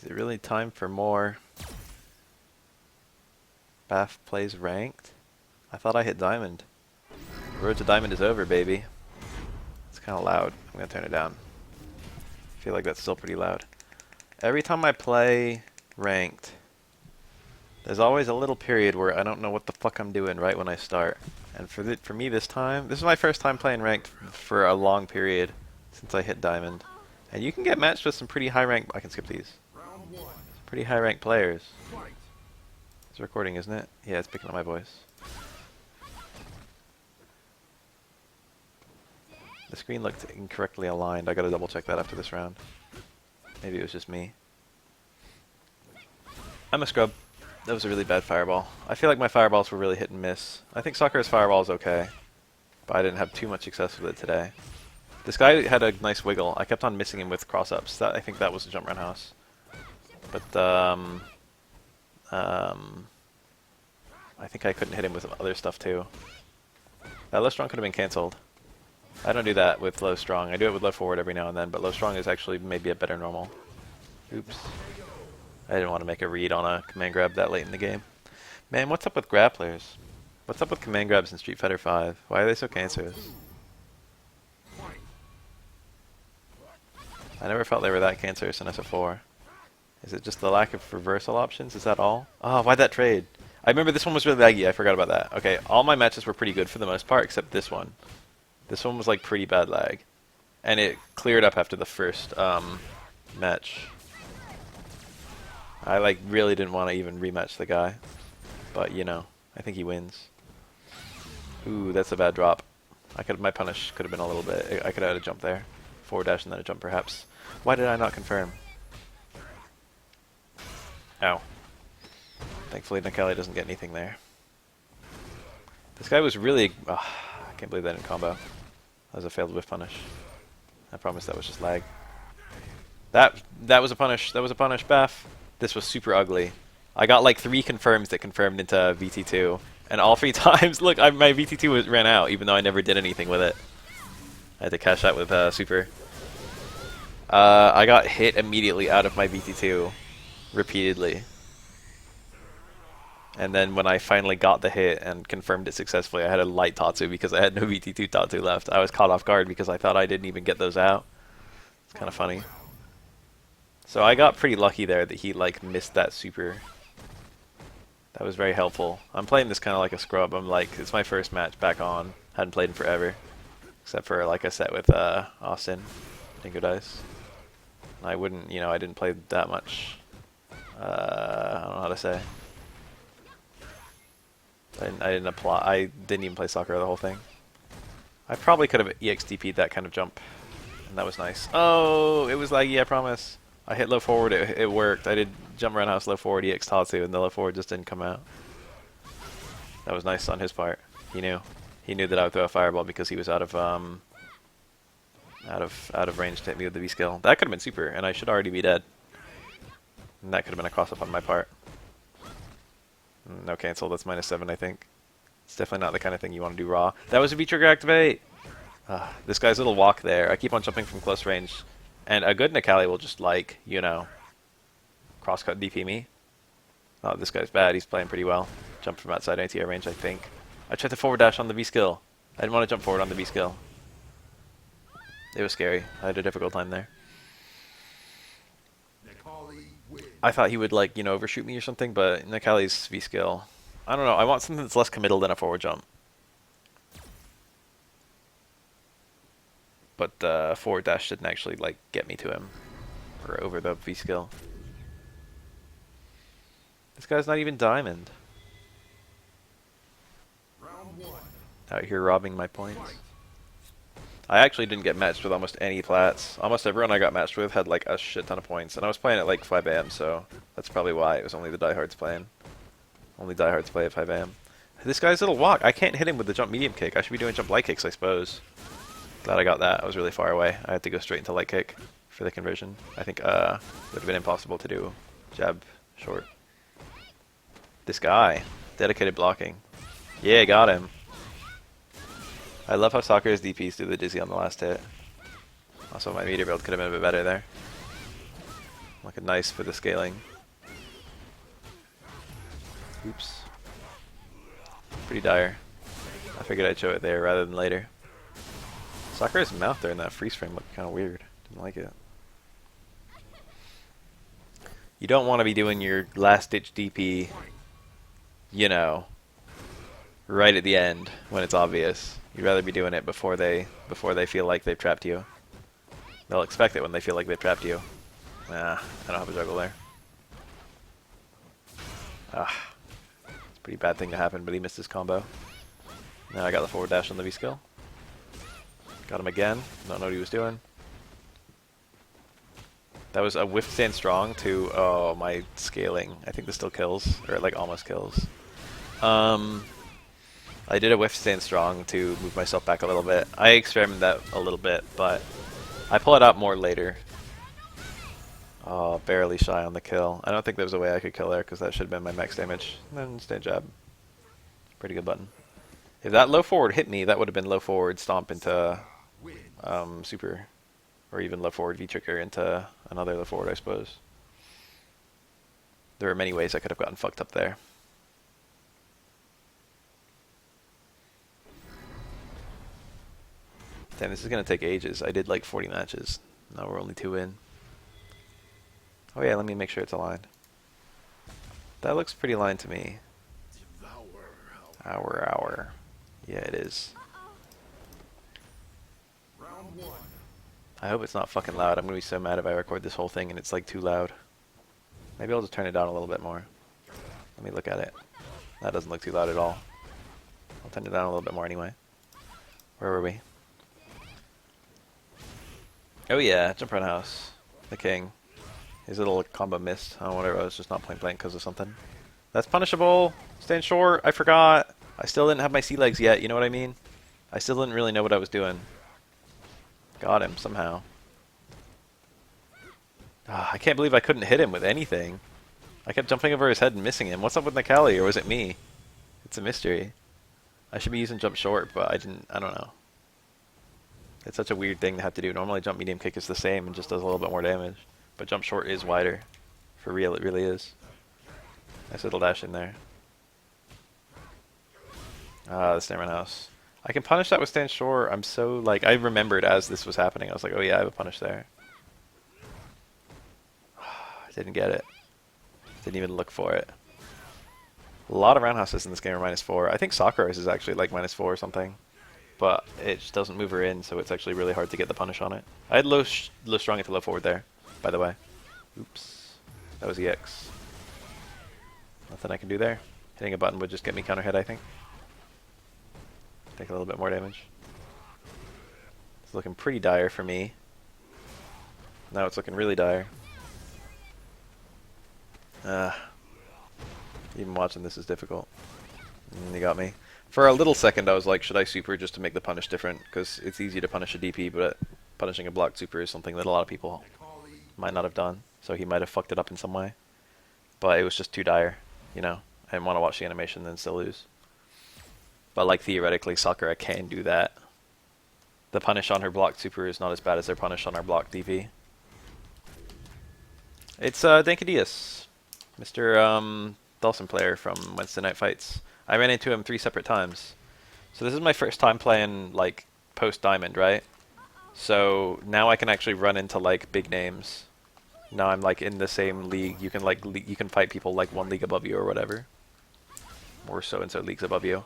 Is it really time for more? Baf plays ranked? I thought I hit diamond. Road to diamond is over, baby. It's kind of loud. I'm going to turn it down. I feel like that's still pretty loud. Every time I play ranked, there's always a little period where I don't know what the fuck I'm doing right when I start. And for me this time, this is my first time playing ranked for a long period since I hit diamond. And you can get matched with some pretty high rank. I can skip these. Some pretty high rank players. It's recording, isn't it? Yeah, it's picking up my voice. The screen looked incorrectly aligned. I gotta double check that after this round. Maybe it was just me. I'm a scrub. That was a really bad fireball. I feel like my fireballs were really hit and miss. I think Sakura's fireball is okay, but I didn't have too much success with it today. This guy had a nice wiggle. I kept on missing him with cross-ups. I think that was a jump run house. But I think I couldn't hit him with other stuff too. That low strong could have been cancelled. I don't do that with low strong. I do it with low forward every now and then, but low strong is actually maybe a better normal. Oops. I didn't want to make a read on a command grab that late in the game. Man, what's up with grapplers? What's up with command grabs in Street Fighter V? Why are they so cancerous? I never felt they were that cancerous in SF4. Is it just the lack of reversal options? Is that all? Oh, why'd that trade? I remember this one was really laggy. I forgot about that. Okay, all my matches were pretty good for the most part, except this one. This one was like pretty bad lag. And it cleared up after the first match. I like really didn't want to even rematch the guy. But you know, I think he wins. Ooh, that's a bad drop. My punish could have been a little bit. I could have had a jump there. Forward dash and then a jump perhaps. Why did I not confirm? Ow. Thankfully Nakali doesn't get anything there. This guy was really... I can't believe that didn't combo. That was a failed whiff punish. I promise that was just lag. That was a punish. That was a punish, Baf. This was super ugly. I got like 3 confirms that confirmed into VT2. And all 3 times, look, my VT2 ran out, even though I never did anything with it. I had to cash out with super. I got hit immediately out of my VT2. Repeatedly. And then when I finally got the hit and confirmed it successfully, I had a light Tatsu because I had no VT2 Tatsu left. I was caught off guard because I thought I didn't even get those out. It's kind of funny. So I got pretty lucky there that he like missed that super. That was very helpful. I'm playing this kind of like a scrub. I'm like, it's my first match back on. Hadn't played in forever. Except for like a set with Austin, Dankadillas. I wouldn't, you know, I didn't play that much. I don't know how to say. I didn't even play soccer the whole thing. I probably could have EXTP'd that kind of jump. And that was nice. Oh, it was laggy, I promise. I hit low forward, it worked. I did jump around house low forward, EX Tatsu, and the low forward just didn't come out. That was nice on his part. He knew. He knew that I would throw a fireball because he was out of range to hit me with the V skill. That could have been super, and I should already be dead. And that could have been a cross-up on my part. No cancel, that's -7, I think. It's definitely not the kind of thing you want to do raw. That was a V-trigger activate! This guy's little walk there. I keep on jumping from close range. And a good Nakali will just, like, you know, cross-cut DP me. Oh, this guy's bad. He's playing pretty well. Jumped from outside ATR range, I think. I tried to forward dash on the V-skill. I didn't want to jump forward on the V-skill. It was scary. I had a difficult time there. I thought he would, like, you know, overshoot me or something, but Nakali's V-skill... I don't know, I want something that's less committal than a forward jump. But forward dash didn't actually, like, get me to him. Or over the V-skill. This guy's not even diamond. Out here robbing my points. I actually didn't get matched with almost any plats. Almost everyone I got matched with had like a shit ton of points. And I was playing at like 5 AM, so that's probably why it was only the diehards playing. Only diehards play at 5 AM. This guy's little walk. I can't hit him with the jump medium kick. I should be doing jump light kicks, I suppose. Glad I got that. I was really far away. I had to go straight into light kick for the conversion. I think it would have been impossible to do jab short. This guy. Dedicated blocking. Yeah, got him. I love how Sakura's DPs do the dizzy on the last hit. Also, my meter build could have been a bit better there. Like a nice for the scaling. Oops. Pretty dire. I figured I'd show it there rather than later. Sakura's mouth there in that freeze frame looked kind of weird. Didn't like it. You don't want to be doing your last ditch DP, you know, right at the end when it's obvious. You'd rather be doing it before they feel like they've trapped you. They'll expect it when they feel like they've trapped you. Nah, I don't have a juggle there. Ah, it's a pretty bad thing to happen, but he missed his combo. Now I got the forward dash on the V skill. Got him again. Don't know what he was doing. That was a whiff stand strong to, oh, my scaling. I think this still kills, or like almost kills. I did a whiff stand strong to move myself back a little bit. I experimented that a little bit, but I pull it out more later. Oh, barely shy on the kill. I don't think there was a way I could kill there because that should have been my max damage. And then stand jab. Pretty good button. If that low forward hit me, that would have been low forward stomp into super. Or even low forward V-trigger into another low forward, I suppose. There are many ways I could have gotten fucked up there. Damn, this is going to take ages. I did like 40 matches. Now we're only 2 in. Oh yeah, let me make sure it's aligned. That looks pretty aligned to me. Hour. Yeah, it is. I hope it's not fucking loud. I'm going to be so mad if I record this whole thing and it's like too loud. Maybe I'll just turn it down a little bit more. Let me look at it. That doesn't look too loud at all. I'll turn it down a little bit more anyway. Where were we? Oh yeah, jump around house. The king. His little combo missed. Oh, whatever. I was just not playing blank because of something. That's punishable. Stand short. I forgot. I still didn't have my sea legs yet. You know what I mean? I still didn't really know what I was doing. Got him somehow. I can't believe I couldn't hit him with anything. I kept jumping over his head and missing him. What's up with Nikali, or was it me? It's a mystery. I should be using jump short, but I didn't. I don't know. It's such a weird thing to have to do. Normally jump medium kick is the same and just does a little bit more damage. But jump short is wider. For real, it really is. Nice little dash in there. Ah, the stand around house. I can punish that with stand short. I'm so, like, I remembered as this was happening. I was like, oh yeah, I have a punish there. I didn't get it. Didn't even look for it. A lot of roundhouses in this game are -4. I think Sakura's is actually like -4 or something. But it just doesn't move her in, so it's actually really hard to get the punish on it. I had low strong into low forward there, by the way. Oops. That was EX. Nothing I can do there. Hitting a button would just get me counter hit, I think. Take a little bit more damage. It's looking pretty dire for me. Now it's looking really dire. Even watching this is difficult. And you got me. For a little second I was like, should I super just to make the punish different? Because it's easy to punish a DP, but punishing a blocked super is something that a lot of people might not have done. So he might have fucked it up in some way. But it was just too dire, you know? I didn't want to watch the animation and then still lose. But like theoretically, Sakura can do that. The punish on her blocked super is not as bad as their punish on our blocked DP. It's Dankadillas, Mr. Dawson player from Wednesday Night Fights. I ran into him 3 separate times. So this is my first time playing like post Diamond, right? So now I can actually run into like big names. Now I'm like in the same league. You can like you can fight people like 1 league above you or whatever, or so and so leagues above you.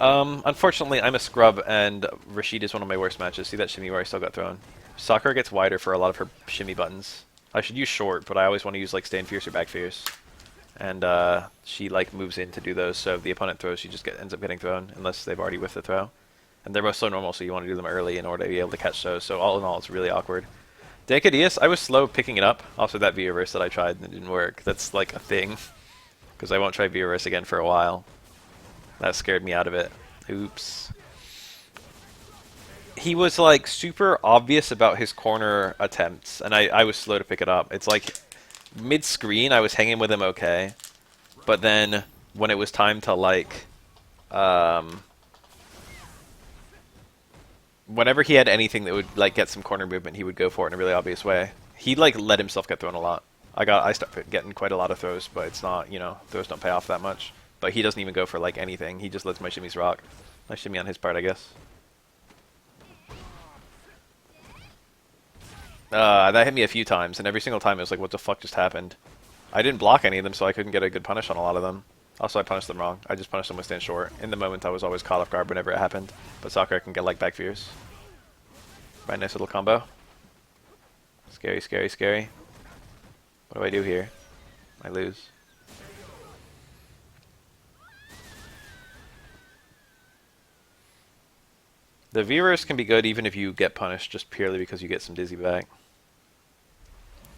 Unfortunately, I'm a scrub, and Rashid is one of my worst matches. See that shimmy where I still got thrown? Sakura gets wider for a lot of her shimmy buttons. I should use short, but I always want to use like stand fierce or back fierce. And she like moves in to do those, so if the opponent throws, she just ends up getting thrown, unless they've already whiffed the throw. And they're both so normal, so you want to do them early in order to be able to catch those. So all in all, it's really awkward. Dankadillas, I was slow picking it up. Also, that V-reverse that I tried and it didn't work. That's like a thing, because I won't try V-reverse again for a while. That scared me out of it. Oops. He was like super obvious about his corner attempts, and I was slow to pick it up. It's like mid-screen, I was hanging with him okay, but then when it was time to like, whenever he had anything that would like get some corner movement, he would go for it in a really obvious way. He like let himself get thrown a lot. I started getting quite a lot of throws, but it's not, you know, throws don't pay off that much. But he doesn't even go for like anything. He just lets my shimmies rock. Nice shimmy on his part, I guess. That hit me a few times, and every single time it was like, what the fuck just happened? I didn't block any of them, so I couldn't get a good punish on a lot of them. Also, I punished them wrong. I just punished them with stand short. In the moment, I was always caught off guard whenever it happened. But Sakura can get like back fears. Right, nice little combo. Scary, scary, scary. What do I do here? I lose. The V-Verse can be good even if you get punished just purely because you get some dizzy back.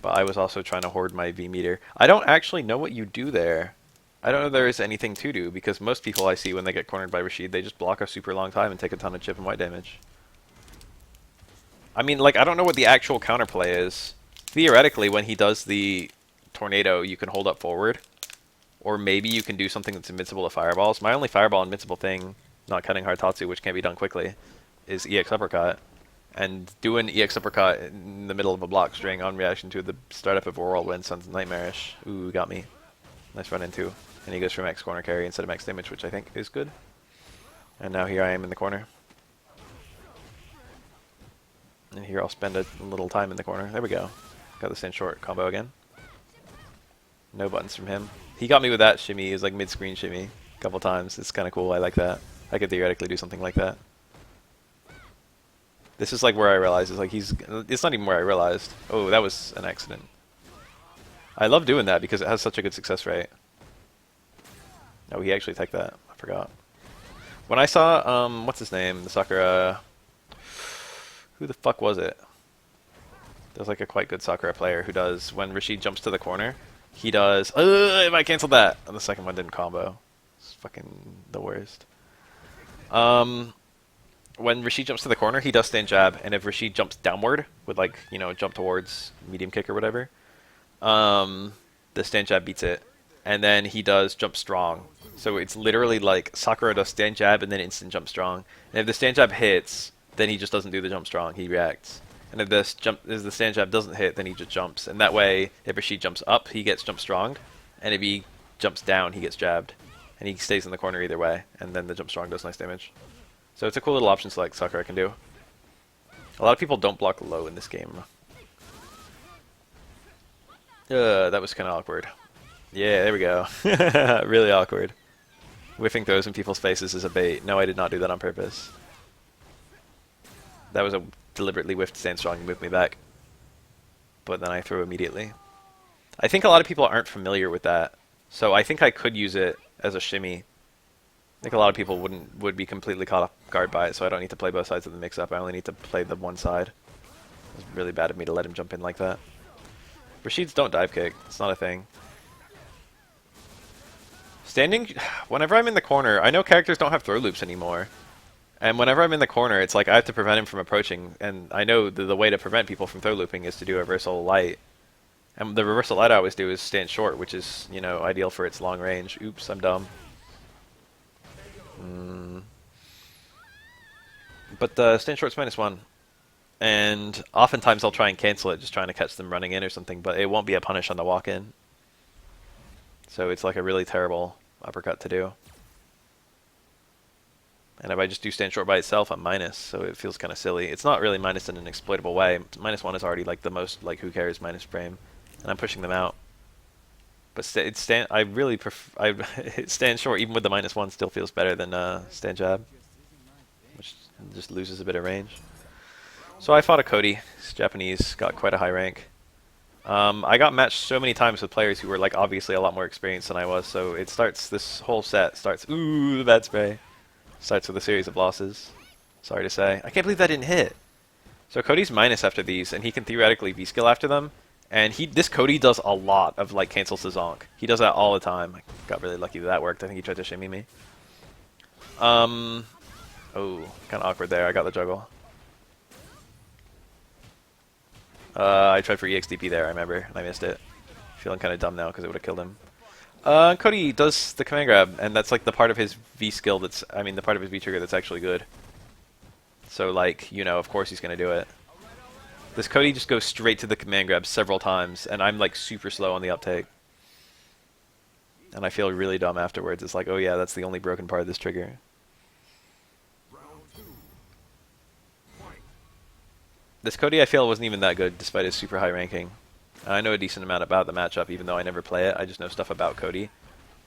But I was also trying to hoard my V-meter. I don't actually know what you do there. I don't know if there is anything to do, because most people I see when they get cornered by Rashid, they just block a super long time and take a ton of chip and white damage. I mean, like, I don't know what the actual counterplay is. Theoretically, when he does the tornado, you can hold up forward. Or maybe you can do something that's invincible to fireballs. My only fireball invincible thing, not cutting hard Tatsu, which can't be done quickly, is EX uppercut. And doing EX uppercut in the middle of a block string on reaction to the startup of a whirlwind sounds nightmarish. Ooh, got me. Nice run into. And he goes for max corner carry instead of max damage, which I think is good. And now here I am in the corner. And here I'll spend a little time in the corner. There we go. Got the stand short combo again. No buttons from him. He got me with that shimmy. He was like mid-screen shimmy a couple times. It's kind of cool. I like that. I could theoretically do something like that. This is like where I realized it's like it's not even where I realized. Oh, that was an accident. I love doing that because it has such a good success rate. Oh, he actually teched that. I forgot. When I saw what's his name, the Sakura, who the fuck was it? There's like a quite good Sakura player who does, when Rashid jumps to the corner, he does, if I canceled that, and the second one didn't combo. It's fucking the worst. When Rashid jumps to the corner, he does stand jab, and if Rashid jumps downward, with like, you know, jump towards medium kick or whatever, the stand jab beats it. And then he does jump strong. So it's literally like Sakura does stand jab and then instant jump strong. And if the stand jab hits, then he just doesn't do the jump strong, he reacts. And if the stand jab doesn't hit, then he just jumps. And that way, if Rashid jumps up, he gets jump strong. And if he jumps down, he gets jabbed. And he stays in the corner either way. And then the jump strong does nice damage. So it's a cool little option select Sakura can do. A lot of people don't block low in this game. That was kind of awkward. Yeah, there we go. Really awkward. Whiffing throws in people's faces is a bait. No, I did not do that on purpose. That was a deliberately whiffed stand strong and moved me back. But then I threw immediately. I think a lot of people aren't familiar with that. So I think I could use it as a shimmy. I think a lot of people would be completely caught off guard by it, so I don't need to play both sides of the mix-up. I only need to play the one side. It was really bad of me to let him jump in like that. Rashids don't dive kick. It's not a thing. Standing, whenever I'm in the corner, I know characters don't have throw loops anymore. And whenever I'm in the corner, it's like I have to prevent him from approaching. And I know the way to prevent people from throw looping is to do a reversal light. And the reversal light I always do is stand short, which is, you know, ideal for its long range. Oops, I'm dumb. But stand short's -1. And oftentimes I'll try and cancel it, just trying to catch them running in or something, but it won't be a punish on the walk-in. So it's like a really terrible uppercut to do. And if I just do stand short by itself, I'm minus, so it feels kind of silly. It's not really minus in an exploitable way. -1 is already like the most, like, who cares minus frame. And I'm pushing them out. But I really prefer, stand short even with the -1 still feels better than stand jab, which just loses a bit of range. So I fought a Cody. He's Japanese, got quite a high rank. I got matched so many times with players who were like obviously a lot more experienced than I was, so it starts, this whole set starts, ooh, the bad spray. Starts with a series of losses. Sorry to say. I can't believe that didn't hit. So Cody's minus after these, and he can theoretically V-skill after them. And this Cody does a lot of like cancels to zonk. He does that all the time. I got really lucky that worked. I think he tried to shimmy me. Oh, kind of awkward there. I got the juggle. I tried for EXDP there, I remember, and I missed it. Feeling kind of dumb now because it would have killed him. Cody does the command grab, and that's like the part of his V skill that's, I mean, the part of his V trigger that's actually good. So, like, you know, of course he's going to do it. This Cody just goes straight to the command grab several times, and I'm like super slow on the uptake. And I feel really dumb afterwards. It's like, oh yeah, that's the only broken part of this trigger. This Cody, I feel, wasn't even that good despite his super high ranking. I know a decent amount about the matchup, even though I never play it. I just know stuff about Cody.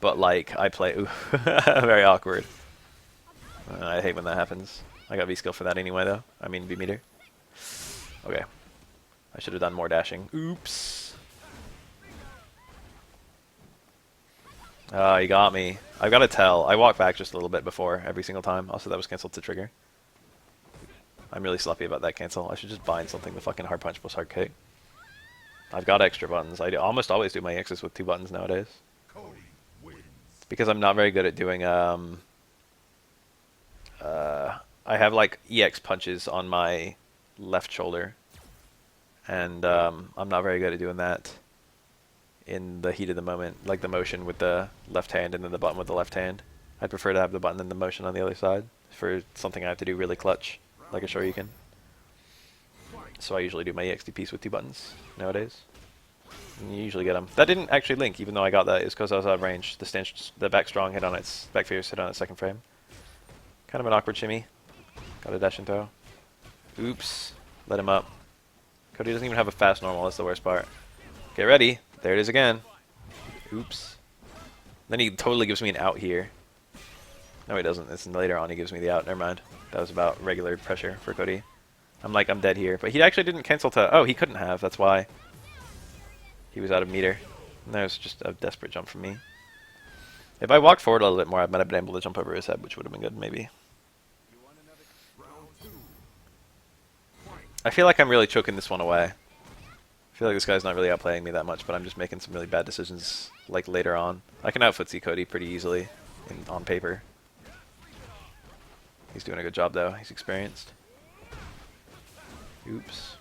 But like, I play... Ooh, very awkward. I hate when that happens. I got V-skill for that anyway, though. I mean, V-meter. Okay. I should have done more dashing. Oops. He got me. I've got to tell. I walk back just a little bit before every single time. Also, that was canceled to trigger. I'm really sloppy about that cancel. I should just bind something with fucking hard punch plus hard kick. I've got extra buttons. I almost always do my X's with 2 buttons nowadays. It's because I'm not very good at doing I have like EX punches on my left shoulder, and I'm not very good at doing that in the heat of the moment, like the motion with the left hand and then the button with the left hand. I'd prefer to have the button and the motion on the other side for something I have to do really clutch, like a Shoryuken. So I usually do my EXD piece with 2 buttons nowadays. And you usually get them. That didn't actually link, even though I got that. It's because I was out of range. The back strong hit on its back fierce hit on its second frame. Kind of an awkward shimmy. Got a dash and throw. Oops. Let him up. Cody doesn't even have a fast normal. That's the worst part. Get ready. There it is again. Oops. Then he totally gives me an out here. No, he doesn't. It's later on he gives me the out. Never mind. That was about regular pressure for Cody. I'm like, I'm dead here. But he actually didn't cancel to... Oh, he couldn't have. That's why. He was out of meter. And that was just a desperate jump from me. If I walked forward a little bit more, I might have been able to jump over his head, which would have been good, maybe. I feel like I'm really choking this one away. I feel like this guy's not really outplaying me that much, but I'm just making some really bad decisions, like, later on. I can out-footsie Cody pretty easily on paper. He's doing a good job, though. He's experienced. Oops.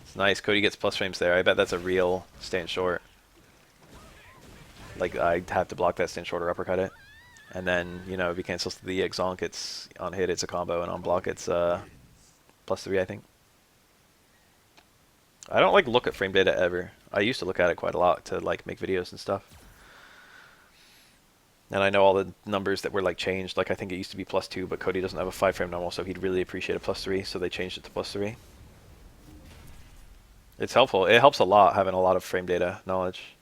It's nice. Cody gets plus frames there. I bet that's a real stand short. Like, I have to block that stand short or uppercut it. And then, you know, if he cancels the Exonk, it's on hit, it's a combo, and on block, it's +3, I think. I don't, like, look at frame data ever. I used to look at it quite a lot to, like, make videos and stuff. And I know all the numbers that were, like, changed. Like, I think it used to be +2, but Cody doesn't have a 5-frame normal, so he'd really appreciate a +3, so they changed it to +3. It's helpful. It helps a lot having a lot of frame data knowledge.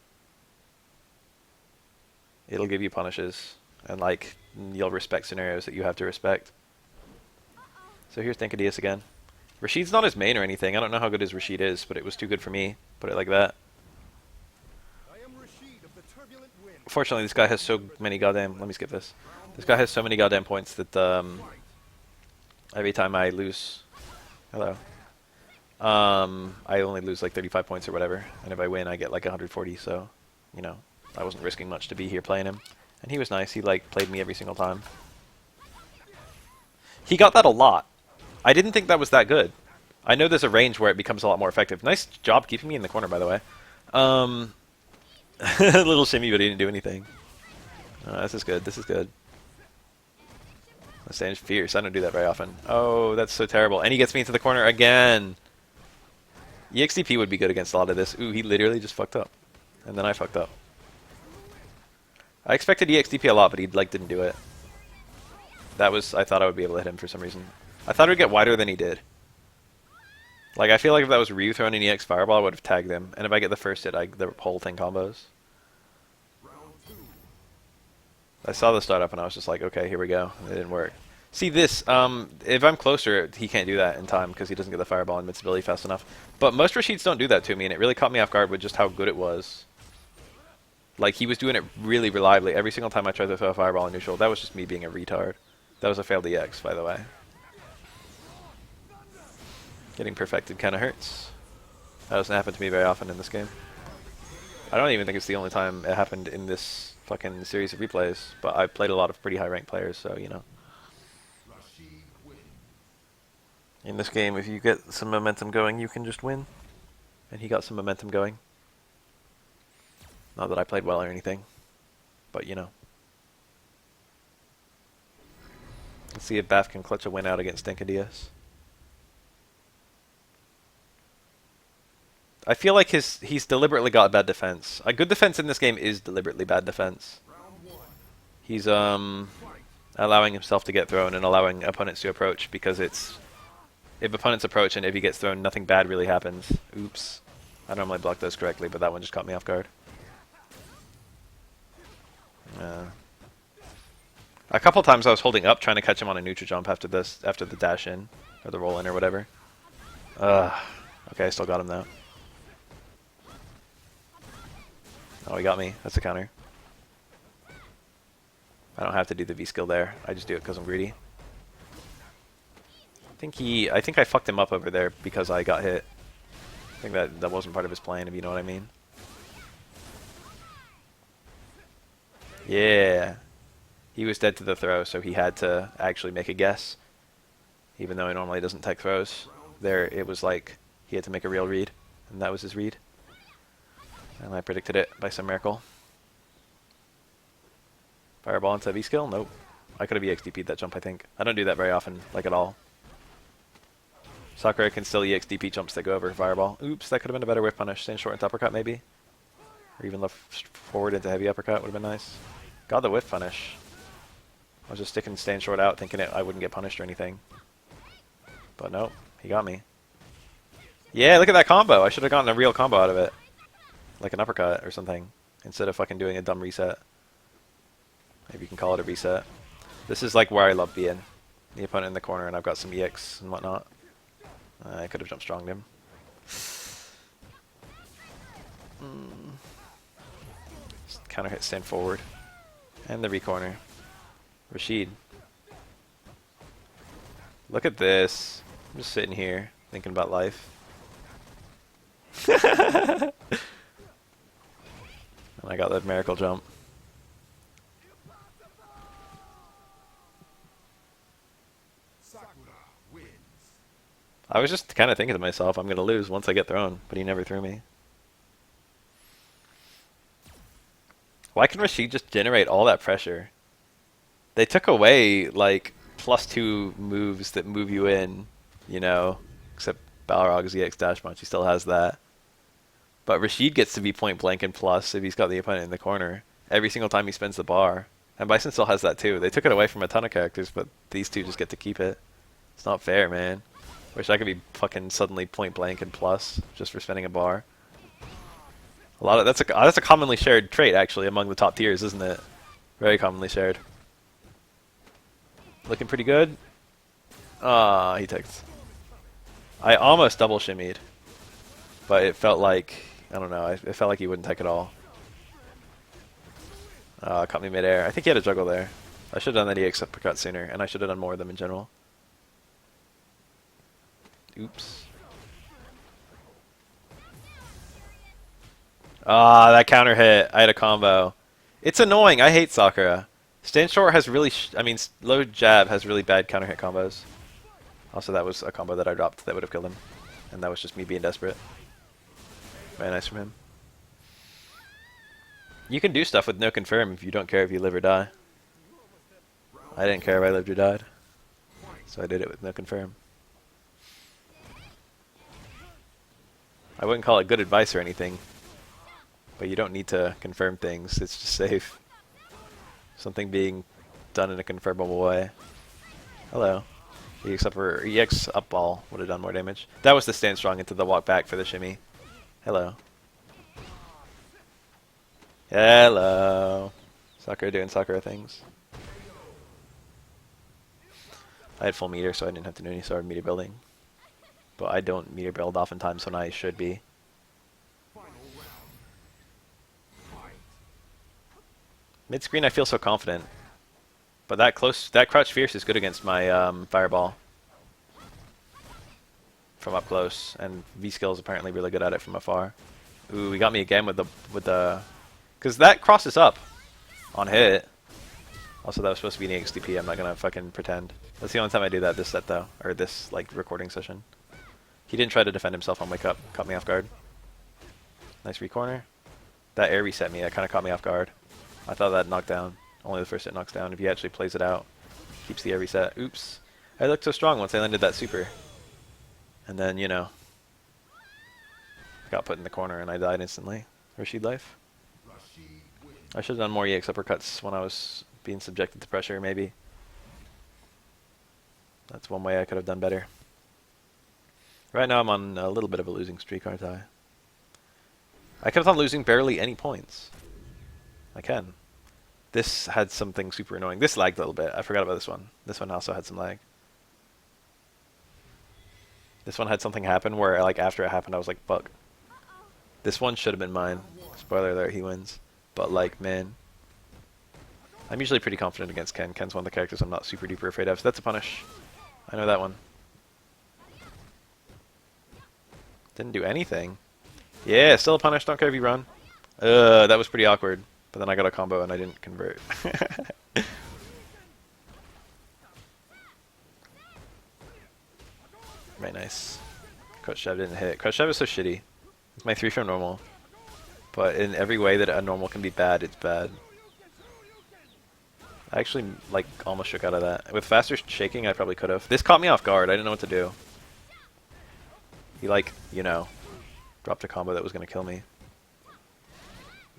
It'll give you punishes, and, like, you'll respect scenarios that you have to respect. So here's Dankadillas again. Rashid's not his main or anything. I don't know how good his Rashid is, but it was too good for me. Put it like that. Fortunately, this guy has so many goddamn... Let me skip this. This guy has so many goddamn points that every time I lose... Hello. I only lose like 35 points or whatever. And if I win, I get like 140, so, you know, I wasn't risking much to be here playing him. And he was nice. He, like, played me every single time. He got that a lot. I didn't think that was that good. I know there's a range where it becomes a lot more effective. Nice job keeping me in the corner, by the way. A little shimmy, but he didn't do anything. This is good. This is good. The stand is fierce. I don't do that very often. Oh, that's so terrible. And he gets me into the corner again. EXDP would be good against a lot of this. Ooh, he literally just fucked up. And then I fucked up. I expected EXDP a lot, but he, like, didn't do it. That was... I thought I would be able to hit him for some reason. I thought it would get wider than he did. Like, I feel like if that was Ryu throwing an EX Fireball, I would have tagged him. And if I get the first hit, the whole thing combos. I saw the startup and I was just like, okay, here we go. It didn't work. See this, if I'm closer, he can't do that in time because he doesn't get the Fireball invincibility fast enough. But most Rashids don't do that to me, and it really caught me off guard with just how good it was. Like, he was doing it really reliably every single time I tried to throw a Fireball in neutral. That was just me being a retard. That was a failed EX, by the way. Getting perfected kind of hurts. That doesn't happen to me very often in this game. I don't even think it's the only time it happened in this fucking series of replays, but I've played a lot of pretty high-ranked players, so, you know. In this game, if you get some momentum going, you can just win. And he got some momentum going. Not that I played well or anything, but, you know. Let's see if Baf can clutch a win out against Dankadillas. I feel like he's deliberately got bad defense. A good defense in this game is deliberately bad defense. He's allowing himself to get thrown and allowing opponents to approach because it's if opponents approach and if he gets thrown, nothing bad really happens. Oops. I normally block those correctly, but that one just caught me off guard. A couple times I was holding up trying to catch him on a neutral jump after the dash in or the roll in or whatever. Okay, I still got him though. Oh, he got me. That's a counter. I don't have to do the V skill there. I just do it because I'm greedy. I think I fucked him up over there because I got hit. I think that wasn't part of his plan, if you know what I mean. Yeah. He was dead to the throw, so he had to actually make a guess. Even though he normally doesn't tech throws. There, it was like he had to make a real read, and that was his read. And I predicted it by some miracle. Fireball into V skill? Nope. I could have EXDP'd that jump, I think. I don't do that very often, like at all. Sakura can still EXDP jumps that go over Fireball. Oops, that could have been a better whip punish. Stand short into uppercut, maybe? Or even left forward into heavy uppercut would have been nice. Got the whiff punish. I was just sticking stand short out, thinking I wouldn't get punished or anything. But nope, he got me. Yeah, look at that combo. I should have gotten a real combo out of it. Like an uppercut or something. Instead of fucking doing a dumb reset. Maybe you can call it a reset. This is like where I love being. The opponent in the corner and I've got some EX and whatnot. I could have jump stronged him. Just counter hit, stand forward. And the re-corner. Rashid. Look at this. I'm just sitting here, thinking about life. And I got that miracle jump. I was just kind of thinking to myself, I'm going to lose once I get thrown, but he never threw me. Why can Rashid just generate all that pressure? They took away, like, +2 moves that move you in, you know, except Balrog's EX dash punch, he still has that. But Rashid gets to be point blank and plus if he's got the opponent in the corner every single time he spins the bar. And Bison still has that too. They took it away from a ton of characters, but these two just get to keep it. It's not fair, man. Wish I could be fucking suddenly point blank and plus just for spinning a bar. That's a commonly shared trait actually among the top tiers, isn't it? Very commonly shared. Looking pretty good. Ah, he takes. I almost double shimmied, but it felt like I don't know. It felt like he wouldn't take it all. Caught me midair. I think he had a juggle there. I should have done that EX uppercut sooner, and I should have done more of them in general. Oops. Ah, that counter hit. I had a combo. It's annoying. I hate Sakura. Stand short has really, low jab has really bad counter hit combos. Also, that was a combo that I dropped that would have killed him. And that was just me being desperate. Very nice from him. You can do stuff with no confirm if you don't care if you live or die. I didn't care if I lived or died. So I did it with no confirm. I wouldn't call it good advice or anything. But you don't need to confirm things. It's just safe. Something being done in a confirmable way. Hello. EX up ball would have done more damage. That was the stand strong into the walk back for the shimmy. Hello. Hello. Sakura doing Sakura things. I had full meter, so I didn't have to do any sort of meter building. But I don't meter build oftentimes when I should be. Mid screen I feel so confident. But that crouch fierce is good against my fireball. From up close. And V-skill is apparently really good at it from afar. Ooh, he got me again with the because that crosses up on hit. Also, that was supposed to be an EXDP. I'm not gonna fucking pretend. That's the only time I do that this set though, or this like recording session. He didn't try to defend himself on wake up. Caught me off guard. Nice re-corner. That air reset me. That kind of caught me off guard. I thought that knocked down. Only the first hit knocks down. If he actually plays it out, keeps the air reset. Oops. I looked so strong once I landed that super. And then, you know. got put in the corner and I died instantly. Rashid life. I should have done more EX uppercuts when I was being subjected to pressure, maybe. That's one way I could have done better. Right now I'm on a little bit of a losing streak, aren't I? I kept on losing barely any points. I can. This had something super annoying. This lagged a little bit. I forgot about this one. This one also had some lag. This one had something happen where, like, after it happened, I was like, fuck. This one should have been mine. Spoiler alert, he wins. But, like, man. I'm usually pretty confident against Ken. Ken's one of the characters I'm not super duper afraid of. So that's a punish. I know that one. Didn't do anything. Yeah, still a punish. Don't care if you run. That was pretty awkward. But then I got a combo and I didn't convert. Very nice. Crouch jab didn't hit. Crouch jab is so shitty. It's my 3 from normal. But in every way that a normal can be bad, it's bad. I actually, like, almost shook out of that. With faster shaking, I probably could have. This caught me off guard. I didn't know what to do. He, like, you know, dropped a combo that was going to kill me.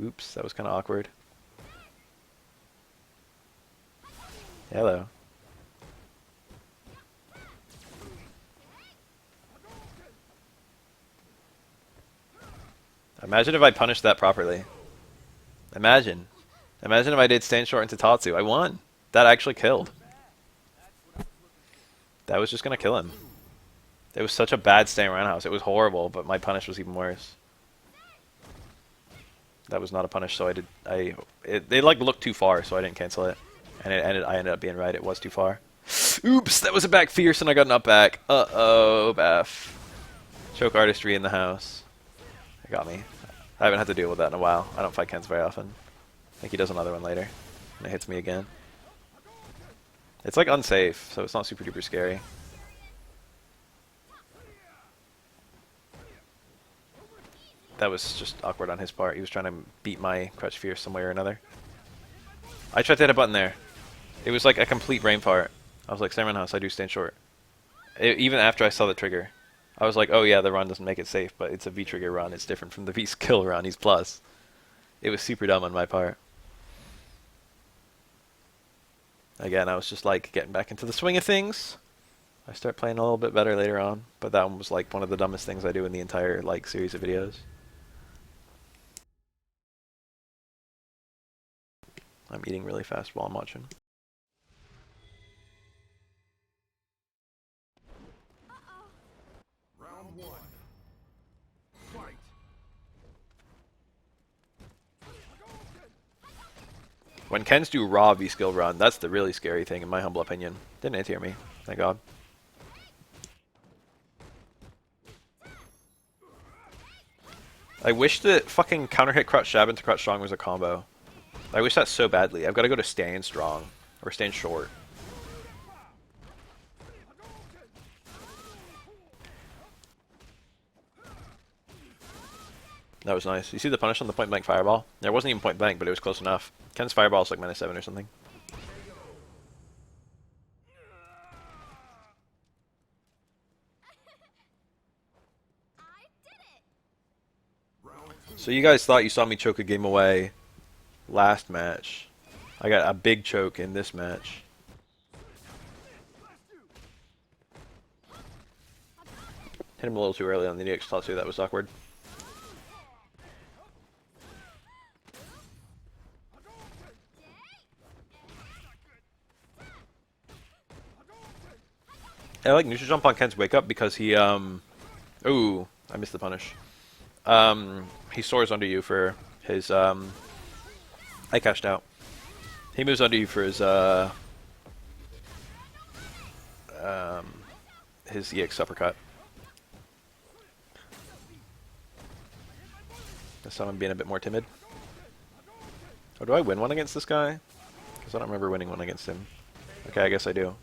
Oops, that was kind of awkward. Hello. Imagine if I punished that properly. Imagine. Imagine if I did stand short into Tatsu. I won. That actually killed. That was just going to kill him. It was such a bad stand roundhouse. It was horrible, but my punish was even worse. That was not a punish, so they like looked too far, so I didn't cancel it. And I ended up being right. It was too far. Oops, that was a back fierce and I got an up back. Uh-oh, Baf. Choke artistry in the house. It got me. I haven't had to deal with that in a while. I don't fight Kens very often. I think he does another one later. And it hits me again. It's like unsafe, so it's not super duper scary. That was just awkward on his part. He was trying to beat my Crutch Fierce some way or another. I tried to hit a button there. It was like a complete brain fart. I was like, Salmon House, I do stand short. Even after I saw the trigger. I was like, oh yeah, the run doesn't make it safe, but it's a V-trigger run. It's different from the V-skill run. He's plus. It was super dumb on my part. Again, I was just like getting back into the swing of things. I start playing a little bit better later on, but that one was like one of the dumbest things I do in the entire like series of videos. I'm eating really fast while I'm watching. Round 1. Fight. When Kens do raw V-skill run, that's the really scary thing in my humble opinion. Didn't anti-air me, thank God. I wish that fucking counter hit Crutch Jab into Crutch Strong was a combo. I wish that so badly. I've got to go to stand strong or stand short. That was nice. You see the punish on the point blank fireball? There wasn't even point blank, but it was close enough. Ken's fireball is like -7 or something. So you guys thought you saw me choke a game away last match. I got a big choke in this match. Hit him a little too early on the DX Tatsu, that was awkward. I like neutral jump on Ken's wake up because he ooh, I missed the punish. He soars under you for his I cashed out. He moves under you for his EX uppercut. This time I'm being a bit more timid. Oh, do I win one against this guy? Because I don't remember winning one against him. Okay, I guess I do.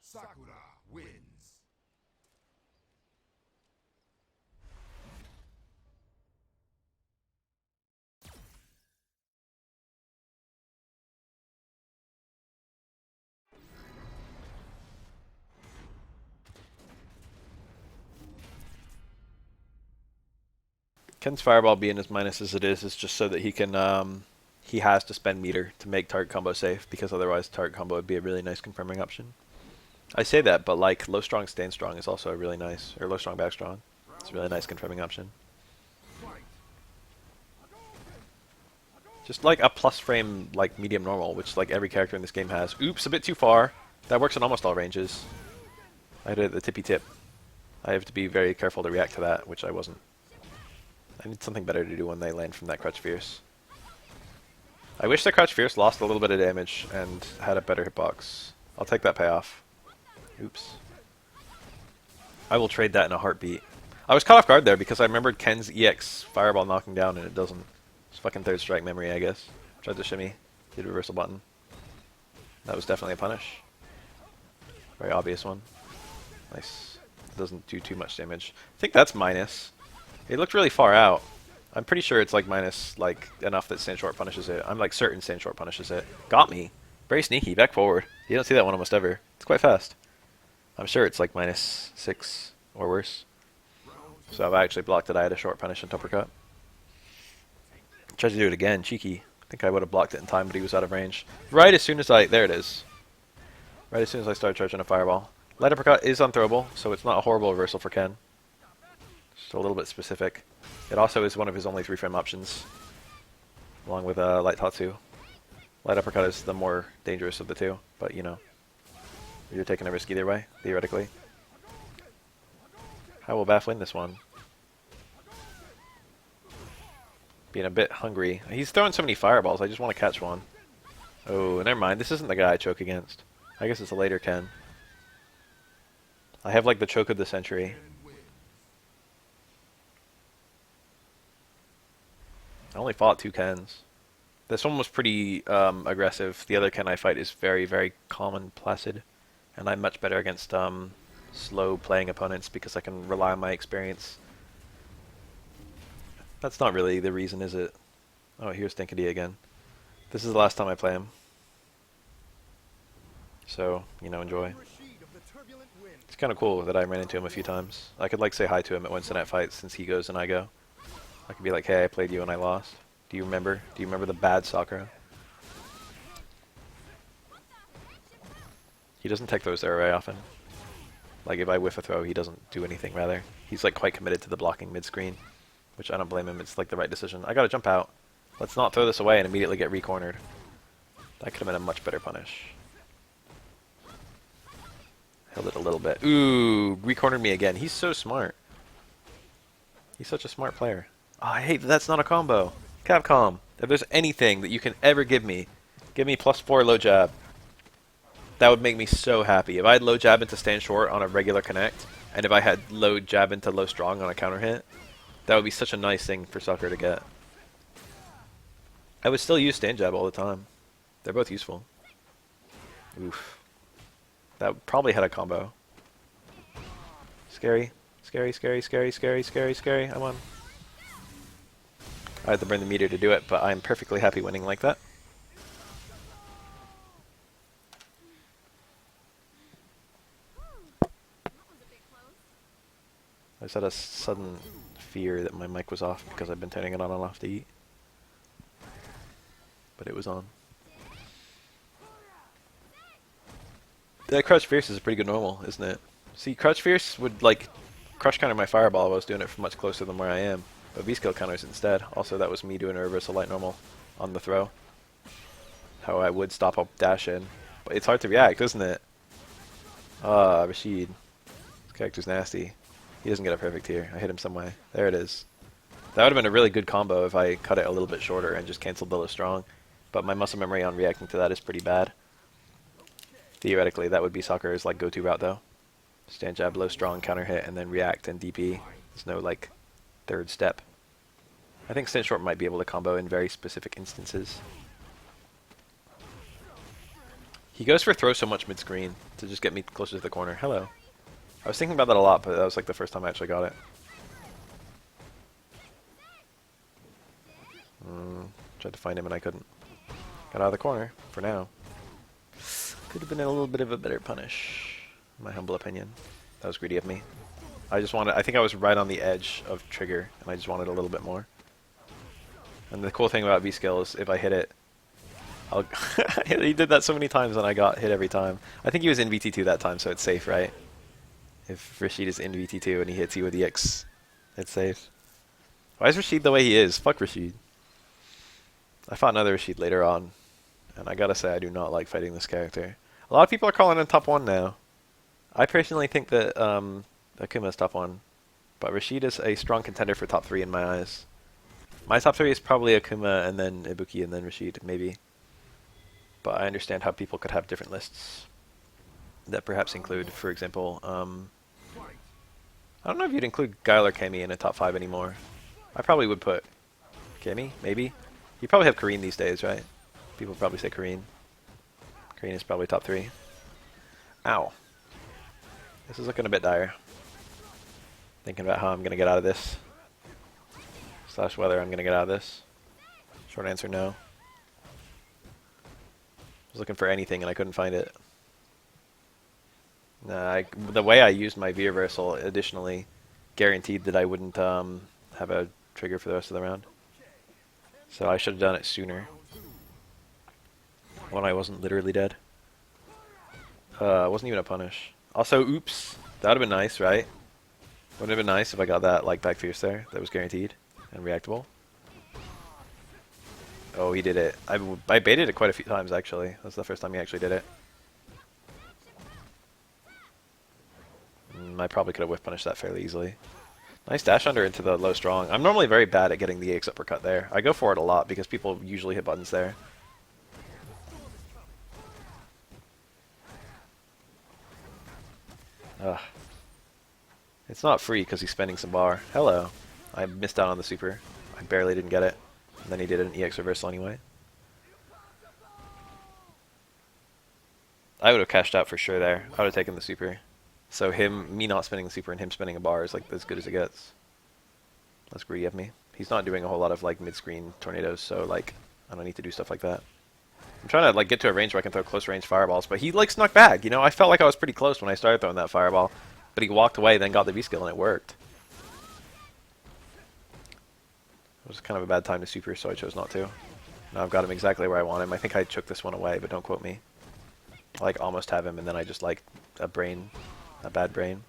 Sakura wins. Ken's Fireball being as minus as it is just so that he can, he has to spend meter to make target combo safe, because otherwise target combo would be a really nice confirming option. I say that, but like low strong, stand strong is also a really nice, or low strong, back strong. It's a really nice confirming option. Just like a plus frame, like medium normal, which like every character in this game has. Oops, a bit too far. That works on almost all ranges. I hit it at the tippy tip. I have to be very careful to react to that, which I wasn't. I need something better to do when they land from that Crouch Fierce. I wish the Crouch Fierce lost a little bit of damage and had a better hitbox. I'll take that payoff. Oops. I will trade that in a heartbeat. I was caught off guard there because I remembered Ken's EX Fireball knocking down and it doesn't. It's fucking third strike memory, I guess. Tried to shimmy. Did a reversal button. That was definitely a punish. Very obvious one. Nice. Doesn't do too much damage. I think that's minus. It looked really far out. I'm pretty sure it's like minus, like enough that stand short punishes it. I'm like certain stand short punishes it. Got me. Very sneaky. Back forward. You don't see that one almost ever. It's quite fast. I'm sure it's like -6 or worse. So if I actually blocked it, I had a short punish and uppercut. Tried to do it again. Cheeky. I think I would have blocked it in time, but he was out of range. Right as soon as I... There it is. Right as soon as I started charging a fireball. Light uppercut is unthrowable, so it's not a horrible reversal for Ken. Just a little bit specific. It also is one of his only 3-frame options, along with Light Tatsu. Light uppercut is the more dangerous of the two, but you know, you're taking a risk either way, theoretically. How will Baf win this one? Being a bit hungry. He's throwing so many fireballs, I just want to catch one. Oh, never mind. This isn't the guy I choke against. I guess it's a later Ken. I have like the choke of the century. I only fought 2 Kens. This one was pretty aggressive. The other Ken I fight is very, very calm and placid. And I'm much better against slow playing opponents because I can rely on my experience. That's not really the reason, is it? Oh, here's Dankadillas again. This is the last time I play him. So, you know, enjoy. It's kind of cool that I ran into him a few times. I could like say hi to him at Wednesday night fights since he goes and I go. I could be like, hey, I played you and I lost. Do you remember? Do you remember the bad Sakura? He doesn't tech throws there very often. Like if I whiff a throw, he doesn't do anything rather. He's like quite committed to the blocking mid-screen, which I don't blame him. It's like the right decision. I gotta jump out. Let's not throw this away and immediately get re-cornered. That could have been a much better punish. Held it a little bit. Ooh, re-cornered me again. He's so smart. He's such a smart player. Oh, I hate that that's not a combo. Capcom, if there's anything that you can ever give me +4 low jab. That would make me so happy. If I had low jab into stand short on a regular connect, and if I had low jab into low strong on a counter hit, that would be such a nice thing for Sakura to get. I would still use stand jab all the time. They're both useful. Oof. That probably had a combo. Scary. Scary, scary, scary, scary, scary, scary. I'm on. I had to burn the meter to do it, but I'm perfectly happy winning like that. I just had a sudden fear that my mic was off because I've been turning it on and off to eat. But it was on. That Crouch Fierce is a pretty good normal, isn't it? See, Crouch Fierce would like crush counter my fireball if I was doing it from much closer than where I am. But V-skill counters instead. Also, that was me doing a reversal light normal on the throw. How I would stop up dash in. But it's hard to react, isn't it? Ah, Rashid. This character's nasty. He doesn't get a perfect here. I hit him some way. There it is. That would have been a really good combo if I cut it a little bit shorter and just canceled the low strong. But my muscle memory on reacting to that is pretty bad. Theoretically, that would be Sakura's like go-to route though. Stand jab, low strong, counter hit, and then react and DP. There's no like third step. I think stand short might be able to combo in very specific instances. He goes for throw so much mid-screen to just get me closer to the corner. Hello. I was thinking about that a lot, but that was like the first time I actually got it. Tried to find him and I couldn't. Got out of the corner, for now. Could have been a little bit of a better punish, in my humble opinion. That was greedy of me. I just wanted. I think I was right on the edge of trigger, and I just wanted a little bit more. And the cool thing about V skill is if I hit it, I'll. He did that so many times, and I got hit every time. I think he was in VT2 that time, so it's safe, right? If Rashid is in VT2 and he hits you with EX, it's safe. Why is Rashid the way he is? Fuck Rashid. I fought another Rashid later on, and I gotta say I do not like fighting this character. A lot of people are calling him top 1 now. I personally think that Akuma is top 1, but Rashid is a strong contender for top 3 in my eyes. My top 3 is probably Akuma and then Ibuki and then Rashid, maybe. But I understand how people could have different lists that perhaps include, for example, I don't know if you'd include Guile or Kami in a top 5 anymore. I probably would put Kami, maybe. You probably have Kareen these days, right? People probably say Kareen. Kareen is probably top 3. Ow. This is looking a bit dire. Thinking about how I'm going to get out of this. / whether I'm going to get out of this. Short answer, no. I was looking for anything and I couldn't find it. The way I used my V reversal additionally guaranteed that I wouldn't have a trigger for the rest of the round. So I should have done it sooner. When I wasn't literally dead. It wasn't even a punish. Also, oops. That would have been nice, right? Would have been nice if I got that like back fierce there. That was guaranteed and reactable. Oh, he did it. I baited it quite a few times actually. That's the first time he actually did it. I probably could have whiff punished that fairly easily. Nice dash under into the low strong. I'm normally very bad at getting the EX uppercut there. I go for it a lot because people usually hit buttons there. Ugh. It's not free because he's spending some bar. Hello. I missed out on the super. I barely didn't get it. And then he did an EX reversal anyway. I would have cashed out for sure there. I would have taken the super. So me not spending the super and him spending a bar is like as good as it gets. That's greedy of me. He's not doing a whole lot of like mid-screen tornadoes, so like I don't need to do stuff like that. I'm trying to like get to a range where I can throw close range fireballs, but he like snuck back. You know, I felt like I was pretty close when I started throwing that fireball, but he walked away, then got the V skill, and it worked. It was kind of a bad time to super, so I chose not to. Now I've got him exactly where I want him. I think I took this one away, but don't quote me. I like almost have him, and then I just like a bad brain.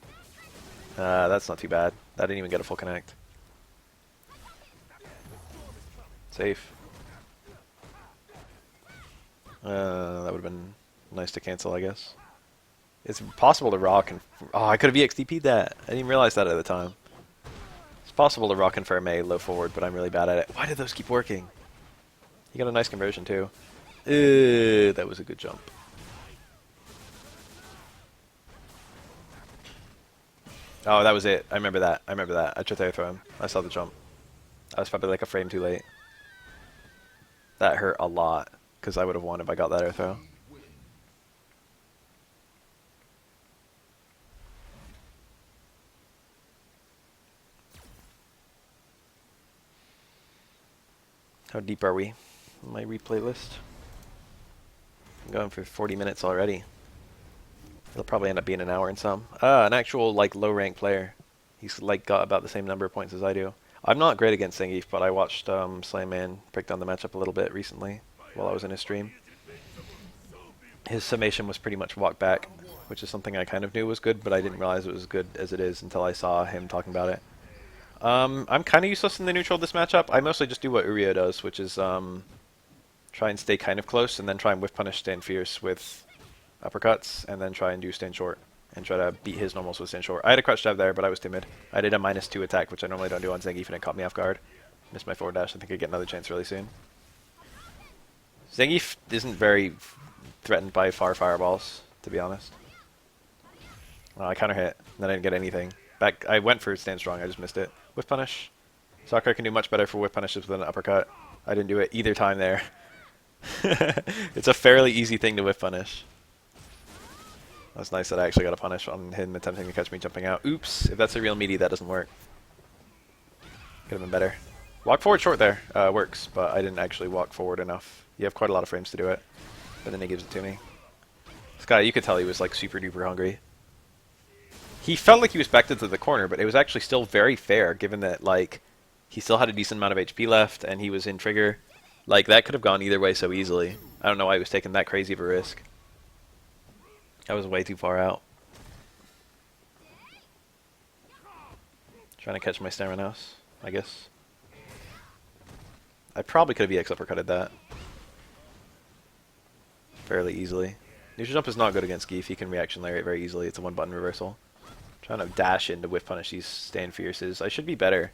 That's not too bad. That didn't even get a full connect. Safe. That would have been nice to cancel, I guess. It's possible to rock and... Oh, I could have EXDP'd that. I didn't even realize that at the time. It's possible to rock and firm A low forward, but I'm really bad at it. Why did those keep working? You got a nice conversion, too. That was a good jump. Oh, that was it. I remember that. I tried to air throw him. I saw the jump. I was probably like a frame too late. That hurt a lot, because I would have won if I got that air throw. How deep are we in my replay list? I'm going for 40 minutes already. It'll probably end up being an hour and some. An actual like low rank player. He's like got about the same number of points as I do. I'm not great against Zangief, but I watched Slayman break down the matchup a little bit recently while I was in his stream. His summation was pretty much walk back, which is something I kind of knew was good, but I didn't realize it was as good as it is until I saw him talking about it. I'm kind of useless in the neutral this matchup. I mostly just do what Uriel does, which is try and stay kind of close and then try and whiff punish stand fierce with uppercuts, and then try and do stand short and try to beat his normals with stand short. I had a crouch jab there, but I was timid. I did a -2 attack, which I normally don't do on Zangief, and it caught me off guard. Missed my forward dash. I think I get another chance really soon. Zangief isn't very threatened by far fireballs, to be honest. I counter hit, and then I didn't get anything. I went for stand strong, I just missed it. Whiff punish. Sakura can do much better for whiff punishes with an uppercut. I didn't do it either time there. It's a fairly easy thing to whiff punish. That's nice that I actually got a punish on him attempting to catch me jumping out. Oops, if that's a real meaty, that doesn't work. Could have been better. Walk forward short there works, but I didn't actually walk forward enough. You have quite a lot of frames to do it, but then he gives it to me. This guy, you could tell he was like super duper hungry. He felt like he was backed into the corner, but it was actually still very fair, given that like he still had a decent amount of HP left, and he was in trigger. Like that could have gone either way so easily. I don't know why he was taking that crazy of a risk. That was way too far out. Trying to catch my stamina, I guess. I probably could have EX uppercutted that fairly easily. Neutral jump is not good against Geef. He can reaction layer it very easily. It's a one-button reversal. Trying to dash into whiff punish these stand fierces. I should be better.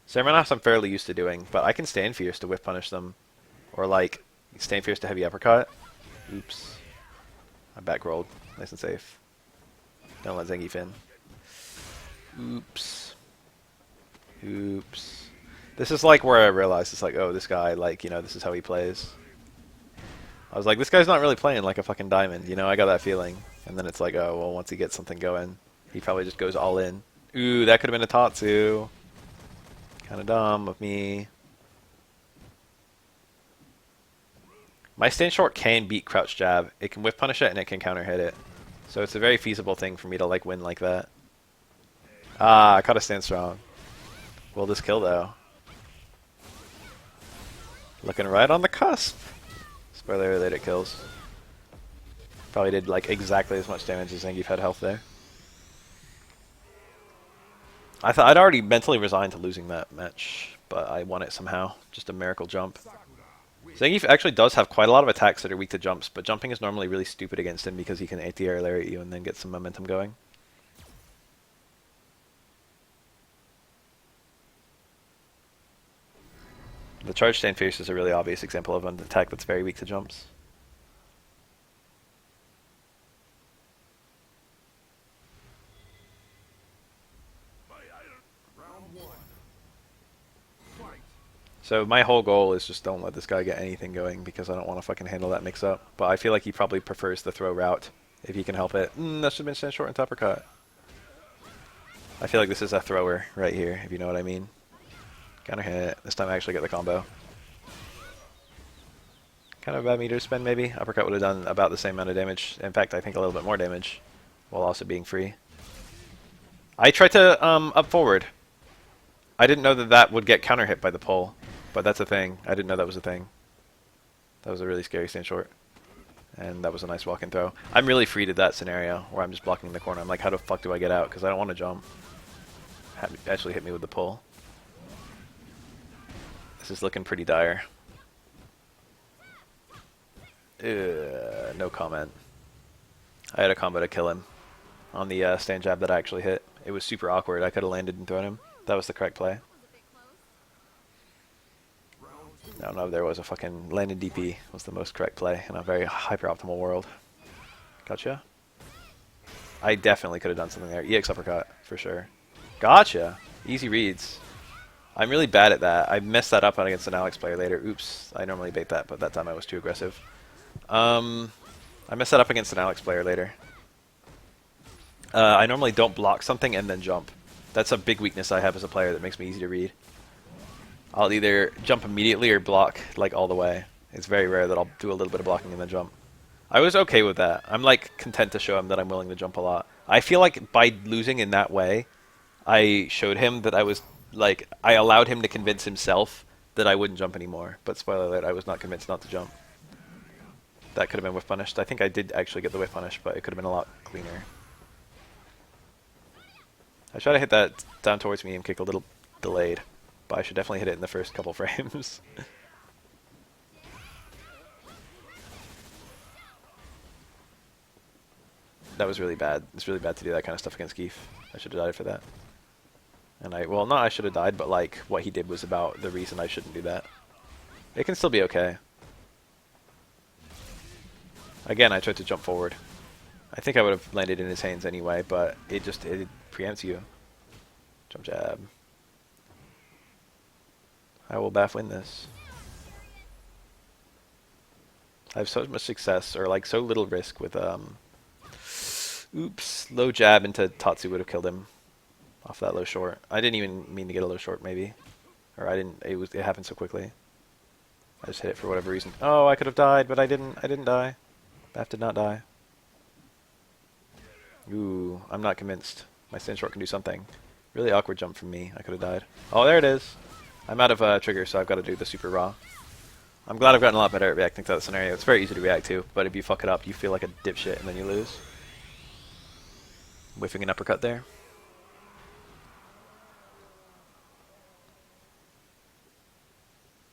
Sermonoffs I'm fairly used to doing, but I can stand fierce to whiff punish them. Or like, stand fierce to heavy uppercut. Oops. I back rolled. Nice and safe. Don't let Zangief in. Oops. Oops. This is like where I realized it's like, oh, this guy, like, you know, this is how he plays. I was like, this guy's not really playing like a fucking diamond, you know, I got that feeling. And then it's like, oh, well, once he gets something going, he probably just goes all in. Ooh, that could have been a Tatsu. Kind of dumb of me. My stand short can beat crouch jab. It can whiff punish it and it can counter hit it. So it's a very feasible thing for me to like win like that. Ah, I caught a stand strong. Will this kill though? Looking right on the cusp. Spoiler alert, it kills. Probably did like exactly as much damage as Zangief had health there. I thought I'd already mentally resigned to losing that match, but I won it somehow. Just a miracle jump. Zangief actually does have quite a lot of attacks that are weak to jumps, but jumping is normally really stupid against him because he can ATR layer at you and then get some momentum going. The charge stand fierce is a really obvious example of an attack that's very weak to jumps. So my whole goal is just don't let this guy get anything going because I don't want to fucking handle that mix-up. But I feel like he probably prefers the throw route if he can help it. That should have been stand short and uppercut. I feel like this is a thrower right here, if you know what I mean. Counter hit. This time I actually get the combo. Kind of a bad meter spin, maybe. Uppercut would have done about the same amount of damage. In fact, I think a little bit more damage, while also being free. I tried to up forward. I didn't know that that would get counter hit by the pull, but that's a thing. I didn't know that was a thing. That was a really scary stand short, and that was a nice walk-in throw. I'm really free to that scenario where I'm just blocking the corner. I'm like, how the fuck do I get out? Because I don't want to jump. Actually hit me with the pull. This is looking pretty dire. No comment. I had a combo to kill him on the stand jab that I actually hit. It was super awkward. I could have landed and thrown him. That was the correct play. I don't know if there was a fucking landed DP was the most correct play in a very hyper-optimal world. Gotcha. I definitely could have done something there. EX uppercut, for sure. Gotcha. Easy reads. I'm really bad at that. I messed that up against an Alex player later. Oops. I normally bait that, but that time I was too aggressive. I messed that up against an Alex player later. I normally don't block something and then jump. That's a big weakness I have as a player that makes me easy to read. I'll either jump immediately or block like all the way. It's very rare that I'll do a little bit of blocking and then jump. I was okay with that. I'm like content to show him that I'm willing to jump a lot. I feel like by losing in that way, I showed him that I was like, I allowed him to convince himself that I wouldn't jump anymore. But spoiler alert, I was not convinced not to jump. That could have been whiff punished. I think I did actually get the whiff punish, but it could have been a lot cleaner. I try to hit that down towards me and kick a little delayed, but I should definitely hit it in the first couple frames. That was really bad. It's really bad to do that kind of stuff against Geef. I should have died for that. And well, not I should have died, but like what he did was about the reason I shouldn't do that. It can still be okay. Again, I tried to jump forward. I think I would have landed in his hands anyway, but it preempts you. Jump jab. I will Baf win this. I have so much success, or like so little risk with oops, low jab into Tatsu would have killed him off that low short. I didn't even mean to get a low short, maybe, or I didn't. It happened so quickly. I just hit it for whatever reason. Oh, I could have died, but I didn't. I didn't die. Baf did not die. Ooh, I'm not convinced. My stand short can do something. Really awkward jump from me. I could have died. Oh, there it is. I'm out of trigger, so I've got to do the super raw. I'm glad I've gotten a lot better at reacting to that scenario. It's very easy to react to, but if you fuck it up, you feel like a dipshit and then you lose. Whiffing an uppercut there.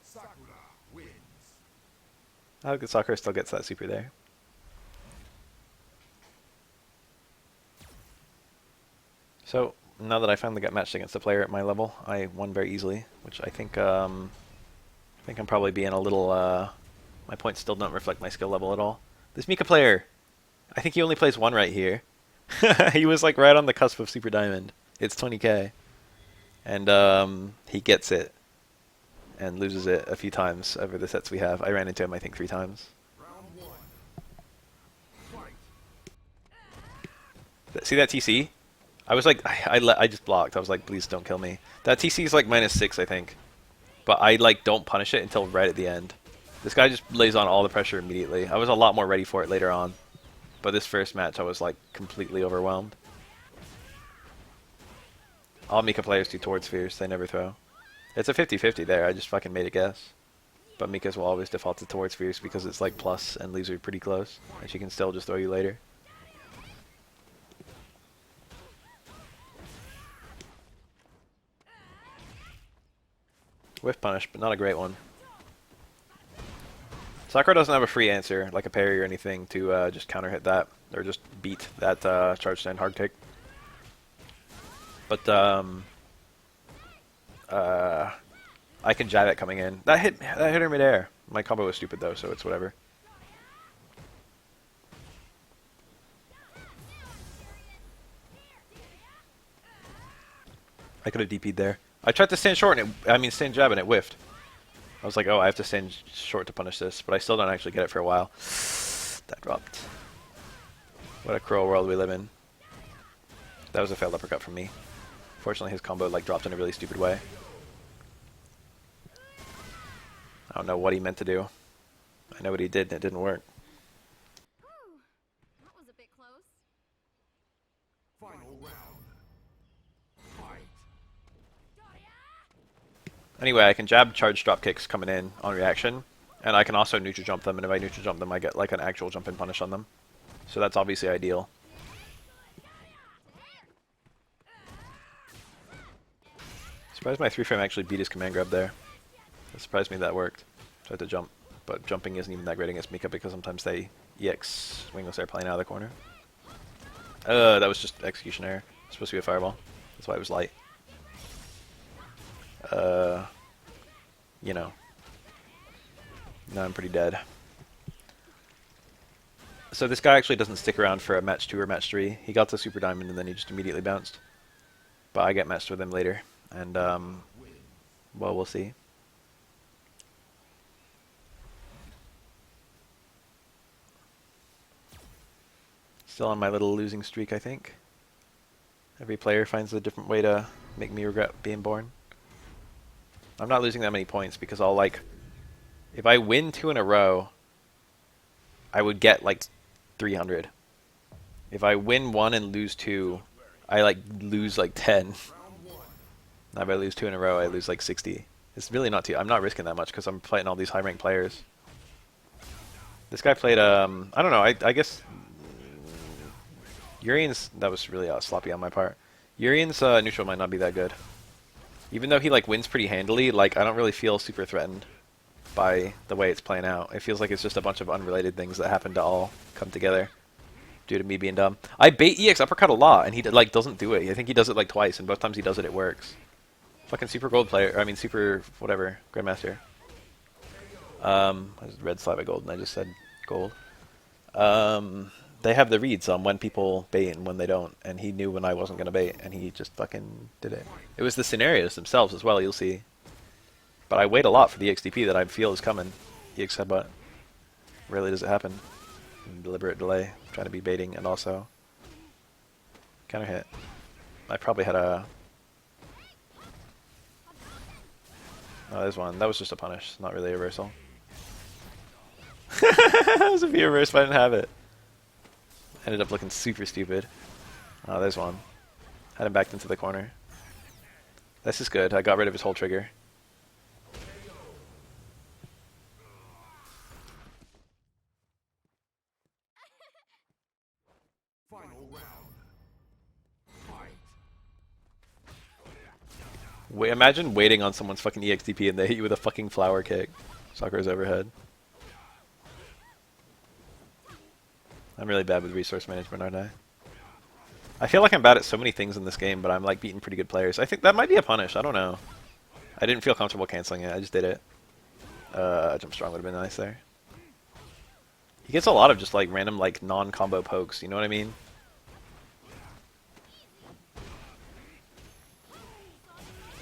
Sakura wins. I hope Sakura still gets that super there. So, now that I finally got matched against a player at my level, I won very easily, which I think I'm probably being a little, my points still don't reflect my skill level at all. This Mika player, I think he only plays one right here. He was like right on the cusp of Super Diamond. It's 20k. And he gets it and loses it a few times over the sets we have. I ran into him, I think, 3 times. Round 1. Fight. See that TC? I was like, I just blocked. I was like, please don't kill me. That TC is like -6, I think. But I like don't punish it until right at the end. This guy just lays on all the pressure immediately. I was a lot more ready for it later on. But this first match, I was like completely overwhelmed. All Mika players do towards spheres. They never throw. It's a 50-50 there. I just fucking made a guess. But Mika's will always default to towards spheres because it's like plus and leaves are pretty close. And she can still just throw you later. Whiff punish, but not a great one. Sakura doesn't have a free answer, like a parry or anything, to just counter hit that, or just beat that charge stand hard kick. But I can jab it coming in. That hit her midair. My combo was stupid though, so it's whatever. I could have DP'd there. I tried to stand short, and stand jab, and it whiffed. I was like, oh, I have to stand short to punish this, but I still don't actually get it for a while. That dropped. What a cruel world we live in. That was a failed uppercut from me. Fortunately, his combo like dropped in a really stupid way. I don't know what he meant to do. I know what he did, and it didn't work. Whew, that was a bit close. Final round. Fight. Anyway, I can jab charge drop kicks coming in on reaction, and I can also neutral jump them, and if I neutral jump them, I get like an actual jump in punish on them. So that's obviously ideal. Surprised my 3-frame actually beat his command grab there. It surprised me that worked. Tried to jump, but jumping isn't even that great against Mika because sometimes they EX swing those airplane out of the corner. That was just execution error. It's supposed to be a fireball. That's why it was light. You know. Now I'm pretty dead. So this guy actually doesn't stick around for a match 2 or match 3. He got to Super Diamond and then he just immediately bounced. But I get matched with him later. And, well, we'll see. Still on my little losing streak, I think. Every player finds a different way to make me regret being born. I'm not losing that many points because I'll like, if I win 2 in a row, I would get like 300. If I win 1 and lose 2, I like lose like 10. Now if I lose 2 in a row, I lose like 60. It's really not too. I'm not risking that much because I'm playing all these high ranked players. This guy played I don't know. I guess Urian's, that was really sloppy on my part. Urian's neutral might not be that good. Even though he like wins pretty handily, like I don't really feel super threatened by the way it's playing out. It feels like it's just a bunch of unrelated things that happen to all come together due to me being dumb. I bait EX uppercut a lot, and he like doesn't do it. I think he does it like twice, and both times he does it, it works. Fucking super gold player. I mean super whatever grandmaster. I was red slab at gold, and I just said gold. They have the reads on when people bait and when they don't, and he knew when I wasn't gonna bait, and he just fucking did it. It was the scenarios themselves as well. You'll see. But I wait a lot for the XDP that I feel is coming. EX headbutt. Rarely does it happen. Deliberate delay. Trying to be baiting and also counter hit. I probably had a. Oh, there's one. That was just a punish. Not really a reversal. That was a V reverse, but I didn't have it. Ended up looking super stupid. Oh, there's one. Had him backed into the corner. This is good. I got rid of his whole trigger. Final round. Fight. Wait, imagine waiting on someone's fucking EXDP and they hit you with a fucking flower kick. Sakura's overhead. I'm really bad with resource management, aren't I? I feel like I'm bad at so many things in this game, but I'm like beating pretty good players. I think that might be a punish. I don't know. I didn't feel comfortable canceling it. I just did it. Jump strong would have been nice there. He gets a lot of just like random like non-combo pokes. You know what I mean?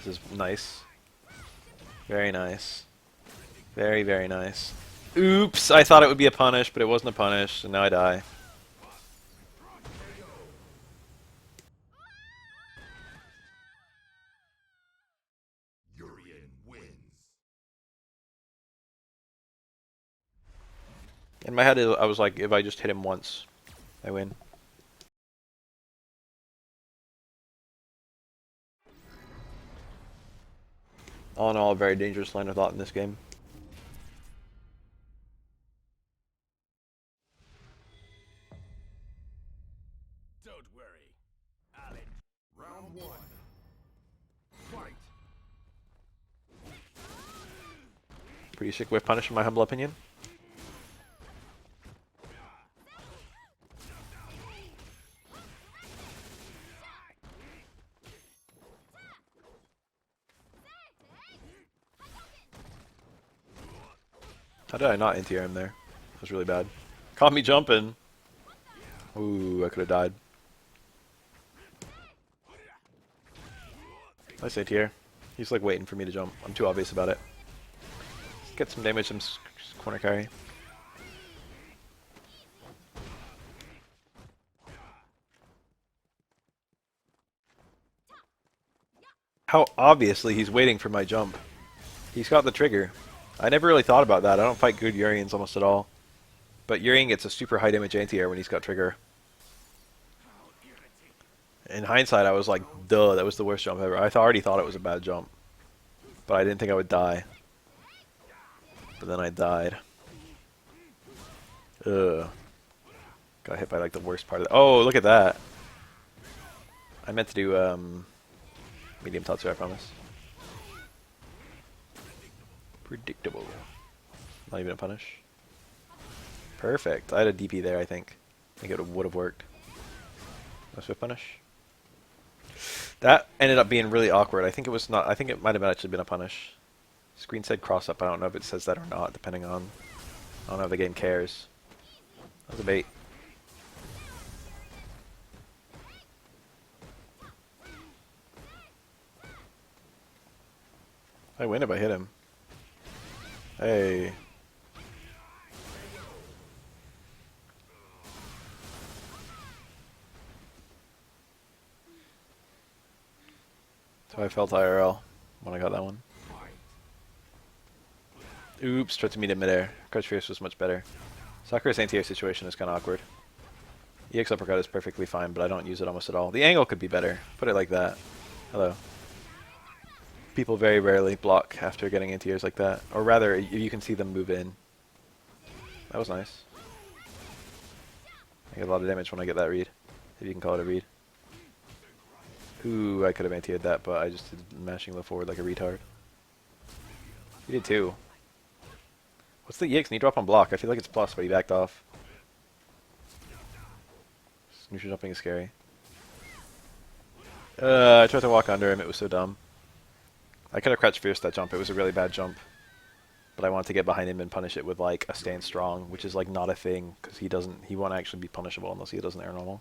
This is nice. Very nice. Very, very nice. Oops! I thought it would be a punish, but it wasn't a punish, and now I die. Urian wins. In my head, I was like, if I just hit him once, I win. All in all, a very dangerous line of thought in this game. Don't worry. Round one. Fight. Pretty sick whiff punish in my humble opinion. How did I not anti-air him there? That was really bad. Caught me jumping. Ooh, I could have died. Nice anti-air. He's like waiting for me to jump. I'm too obvious about it. Get some damage, some corner carry. How obviously he's waiting for my jump. He's got the trigger. I never really thought about that. I don't fight good Urians almost at all. But Urian gets a super high damage anti-air when he's got trigger. In hindsight, I was like, duh, that was the worst jump ever. I already thought it was a bad jump. But I didn't think I would die. But then I died. Ugh. Got hit by like the worst part of the— oh, look at that. I meant to do medium Tatsu, I promise. Predictable. Not even a punish. Perfect. I had a DP there, I think. I think it would have worked. No swift punish. That ended up being really awkward. I think it was not— I think it might have actually been a punish. Screen said cross up. I don't know if it says that or not, depending on— I don't know if the game cares. That was a bait. I win if I hit him. Hey. So I felt IRL when I got that one. Oops, tried to meet in midair. Crouch Fierce was much better. Sakura's anti-air situation is kind of awkward. EX uppercut is perfectly fine, but I don't use it almost at all. The angle could be better. Put it like that. Hello. People very rarely block after getting anti-airs like that. Or rather, you can see them move in. That was nice. I get a lot of damage when I get that read. If you can call it a read. Ooh, I could have anti-aired that, but I just did mashing low forward like a retard. You did too. What's the EX? Can you drop on block? I feel like it's plus, but he backed off. Neutral jumping is scary. I tried to walk under him, it was so dumb. I could have crouched fierce that jump, it was a really bad jump. But I wanted to get behind him and punish it with like a stand strong, which is like not a thing, because he won't actually be punishable unless he doesn't air normal.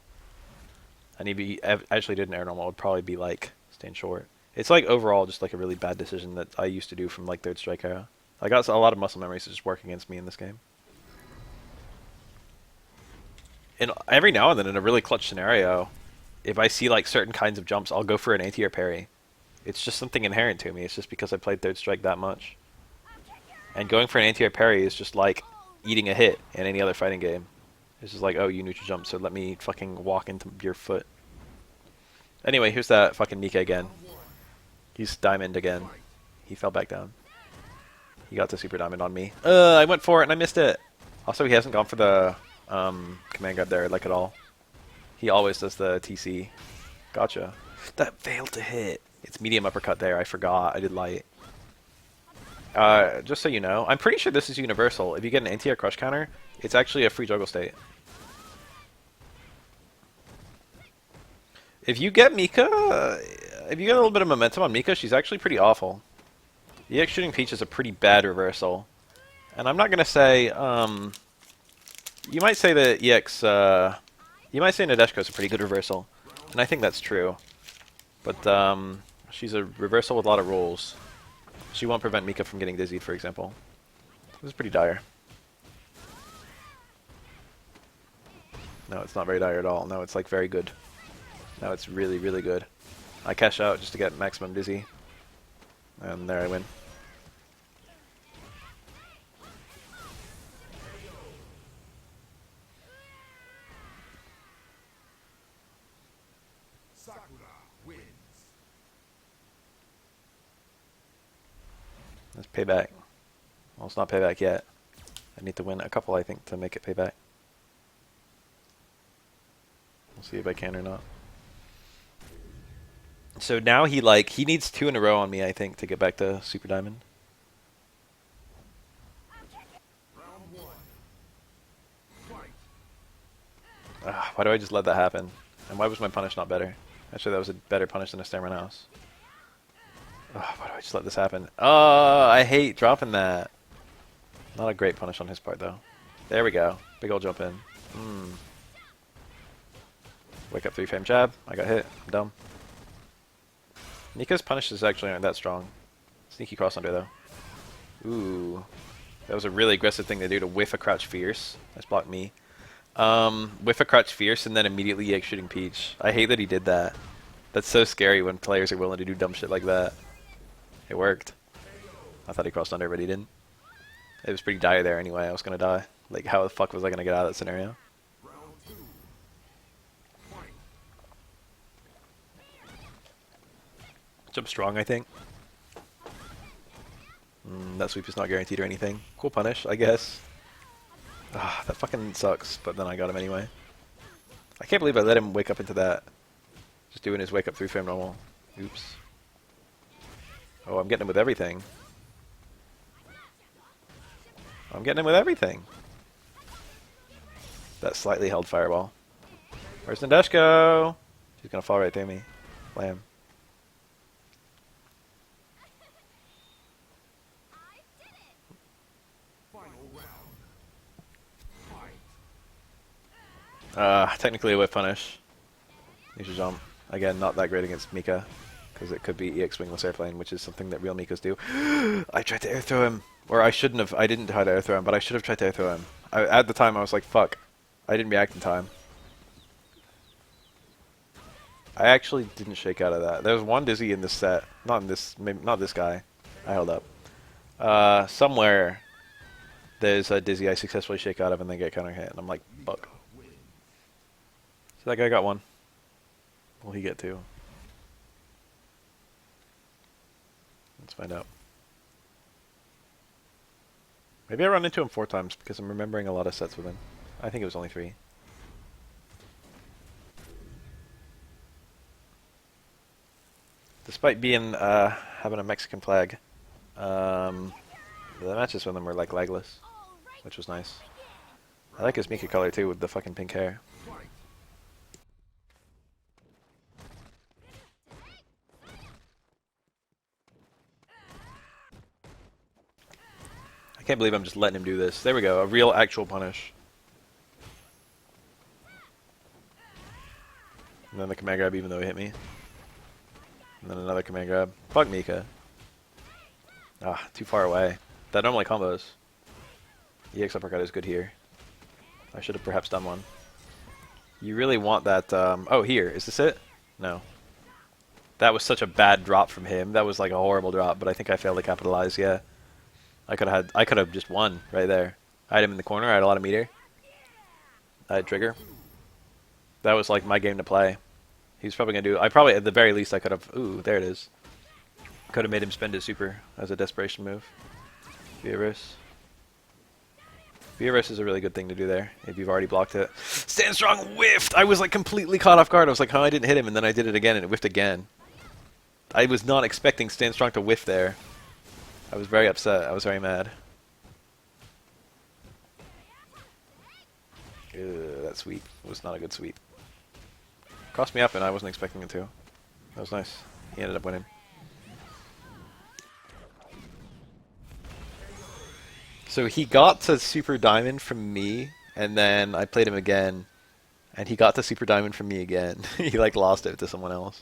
And if he actually did an air normal, it would probably be like stand short. It's like overall just like a really bad decision that I used to do from like third strike era. I got a lot of muscle memories that just work against me in this game. And every now and then in a really clutch scenario, if I see like certain kinds of jumps, I'll go for an anti-air parry. It's just something inherent to me. It's just because I played third strike that much. And going for an anti-air parry is just like eating a hit in any other fighting game. It's just like, oh, you neutral jump, so let me fucking walk into your foot. Anyway, here's that fucking Mika again. He's diamond again. He fell back down. He got the super diamond on me. I went for it and I missed it. Also, he hasn't gone for the command grab there, like, at all. He always does the TC. Gotcha. That failed to hit. It's medium uppercut there. I forgot. I did light. Just so you know, I'm pretty sure this is universal. If you get an anti-air crush counter, it's actually a free juggle state. If you get Mika, if you get a little bit of momentum on Mika, she's actually pretty awful. EX Shooting Peach is a pretty bad reversal. And I'm not going to say, you might say that EX, you might say Nadeshko is a pretty good reversal. And I think that's true. But, she's a reversal with a lot of rules. She won't prevent Mika from getting dizzied, for example. This is pretty dire. No, it's not very dire at all. No, it's like very good. No, it's really, really good. I cash out just to get maximum dizzy. And there I win. Sakura wins. Let's payback. Well, it's not payback yet. I need to win a couple, I think, to make it payback. We'll see if I can or not. So now he needs 2 in a row on me, I think, to get back to Super Diamond. Round 1. Fight. Why do I just let that happen? And why was my punish not better? Actually, that was a better punish than a Stamina House. Why do I just let this happen? I hate dropping that. Not a great punish on his part, though. There we go. Big ol' jump in. Wake up 3-frame jab. I got hit. I'm dumb. Mika's punishes actually aren't that strong. Sneaky cross under, though. Ooh. That was a really aggressive thing to do, to whiff a crouch fierce. Nice block me. Whiff a crouch fierce and then immediately EX Shooting Peach. I hate that he did that. That's so scary when players are willing to do dumb shit like that. It worked. I thought he crossed under, but he didn't. It was pretty dire there anyway. I was gonna die. Like, how the fuck was I gonna get out of that scenario? Round 2. Fight. Jump strong, I think. That sweep is not guaranteed or anything. Cool punish, I guess. That fucking sucks, but then I got him anyway. I can't believe I let him wake up into that. Just doing his wake up 3-frame normal. Oops. Oh, I'm getting him with everything. I'm getting him with everything. That slightly held fireball. Where's Nadeshko? She's gonna fall right through me. Blam. Final round. Fight. Technically a whip punish. You should jump. Again, not that great against Mika, because it could be EX wingless airplane, which is something that real Mikas do. I tried to air throw him. Or I shouldn't have. I didn't try to air throw him, but I should have tried to air throw him. At the time, I was like, fuck. I didn't react in time. I actually didn't shake out of that. There was one dizzy in this set. Not in this, maybe not this guy. I held up. Somewhere there's a dizzy I successfully shake out of and then get counter hit, and I'm like, fuck. So that guy got one. Will he get two? Let's find out. Maybe I run into him 4 times because I'm remembering a lot of sets with him. I think it was only 3. Despite being having a Mexican flag, the matches with him were like lagless, which was nice. I like his Mika color too with the fucking pink hair. I can't believe I'm just letting him do this. There we go, a real actual punish. And then the command grab even though he hit me. And then another command grab. Fuck Mika. Too far away. That normally combos. EX uppercut is good here. I should have perhaps done one. You really want that, oh, here. Is this it? No. That was such a bad drop from him. That was like a horrible drop, but I think I failed to capitalize, yeah. I could have just won right there. I had him in the corner, I had a lot of meter. I had trigger. That was like my game to play. He's probably gonna do. I probably at the very least I could have. Ooh, there it is. Could have made him spend his super as a desperation move. Beerus. Beerus is a really good thing to do there if you've already blocked it. Stand strong whiffed. I was like completely caught off guard. I was like, how I didn't hit him, and then I did it again and it whiffed again. I was not expecting Stand Strong to whiff there. I was very upset. I was very mad. That sweep was not a good sweep. Cost me up and I wasn't expecting it to. That was nice. He ended up winning. So he got to Super Diamond from me, and then I played him again, and he got to Super Diamond from me again. He like lost it to someone else.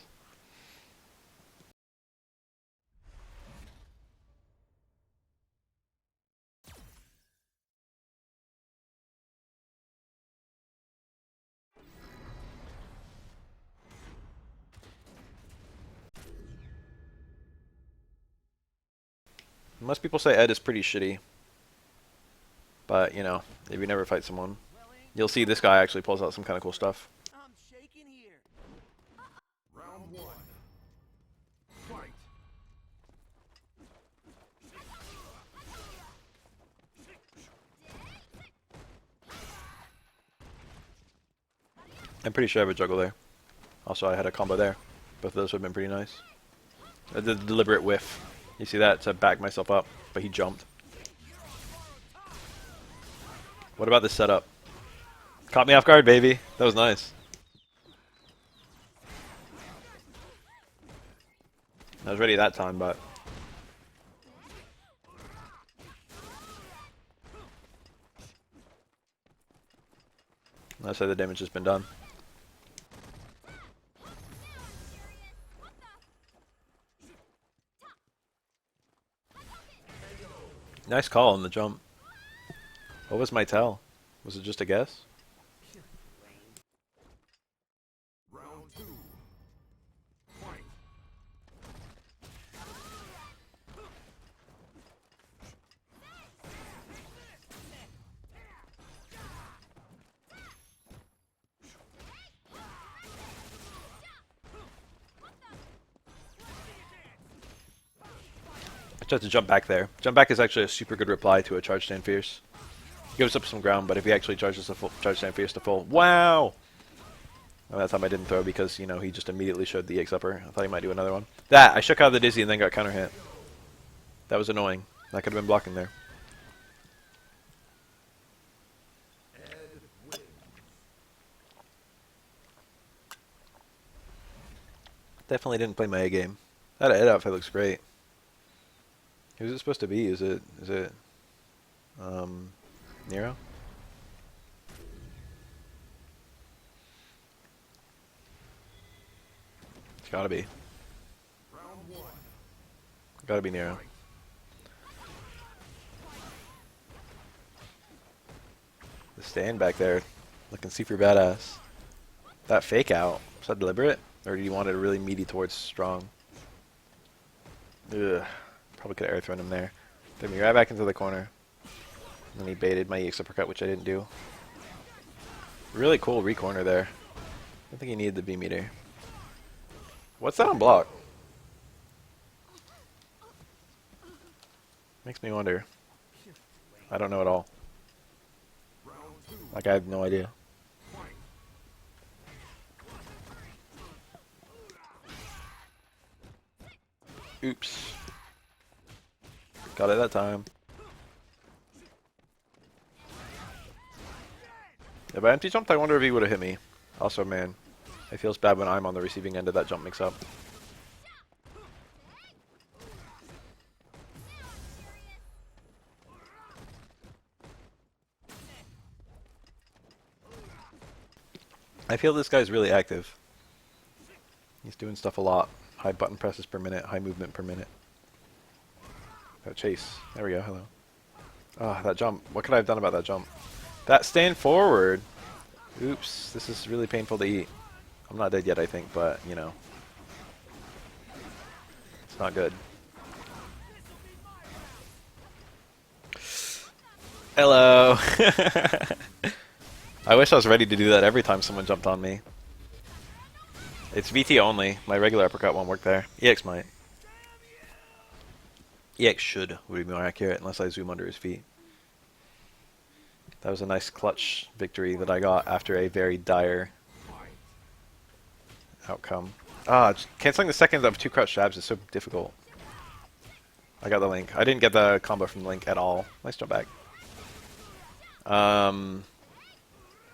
Most people say Ed is pretty shitty. But, you know, if you never fight someone, you'll see this guy actually pulls out some kind of cool stuff. I'm shaking here. Round one. Fight. I'm pretty sure I have a juggle there. Also, I had a combo there. Both of those would have been pretty nice. The deliberate whiff. You see that? To back myself up, but he jumped. What about this setup? Caught me off guard, baby. That was nice. I was ready that time, but... That's how the damage has been done. Nice call on the jump. What was my tell? Was it just a guess? Round two. Fight. I tried to jump back there. Jump back is actually a super good reply to a charge stand fierce. Gives up some ground, but if he actually charges a full charge stand fierce to full, wow! Well, that time I didn't throw because, you know, he just immediately showed the X upper. I thought he might do another one. That! I shook out the dizzy and then got counter hit. That was annoying. That could have been blocking there. Definitely didn't play my A game. That Ed outfit looks great. Who's it supposed to be? Is it Nero? It's gotta be. Round one. Gotta be Nero. The stand back there, looking super badass. That fake out, was that deliberate? Or do you want it really meaty towards strong? Ugh. Probably could have air thrown him there. Threw me right back into the corner. And then he baited my EX uppercut, which I didn't do. Really cool re-corner there. I don't think he needed the B-meter. What's that on block? Makes me wonder. I don't know at all. Round two. Like, I have no idea. Fight. Oops. Got it that time. If I empty jumped, I wonder if he would have hit me. Also, man, it feels bad when I'm on the receiving end of that jump mix-up. I feel this guy's really active. He's doing stuff a lot. High button presses per minute, high movement per minute. That chase. There we go, hello. Ah, that jump. What could I have done about that jump? That stand forward! Oops, this is really painful to eat. I'm not dead yet, I think, but, you know. It's not good. Hello! I wish I was ready to do that every time someone jumped on me. It's VT only. My regular uppercut won't work there. EX might. EX should would be more accurate unless I zoom under his feet. That was a nice clutch victory that I got after a very dire outcome. Canceling the second of 2 crouch jabs is so difficult. I got the link. I didn't get the combo from the link at all. Nice jump back.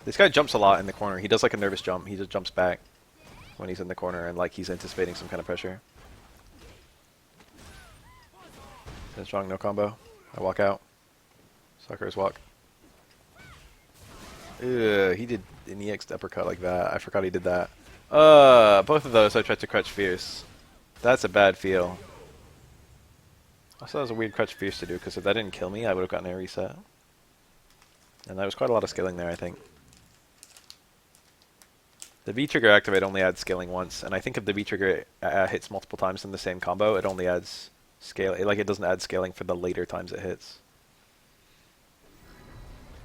This guy jumps a lot in the corner. He does like a nervous jump. He just jumps back when he's in the corner and like he's anticipating some kind of pressure. Strong, no combo. I walk out. Suckers walk. Ugh, he did an EX uppercut like that. I forgot he did that. Both of those I tried to crutch fierce. That's a bad feel. Also, that was a weird crutch fierce to do, because if that didn't kill me, I would have gotten a reset. And there was quite a lot of scaling there, I think. The V-trigger activate only adds scaling once, and I think if the V-trigger hits multiple times in the same combo, it only adds scaling. Like, it doesn't add scaling for the later times it hits.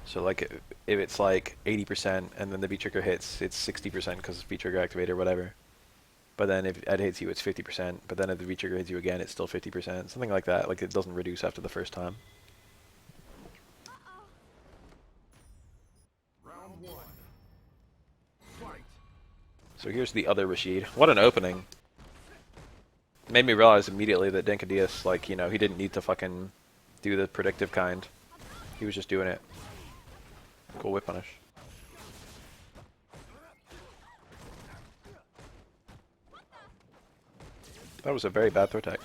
So, like, if it's like 80% and then the V-trigger hits, it's 60% because it's V-trigger activate or whatever. But then if it hits you, it's 50%. But then if the V-trigger hits you again, it's still 50%. Something like that. Like, it doesn't reduce after the first time. Round 1. Fight. So here's the other Rashid. What an opening. Made me realize immediately that Dankadillas, like, you know, he didn't need to fucking do the predictive kind. He was just doing it. Cool whip punish. That was a very bad throw tech.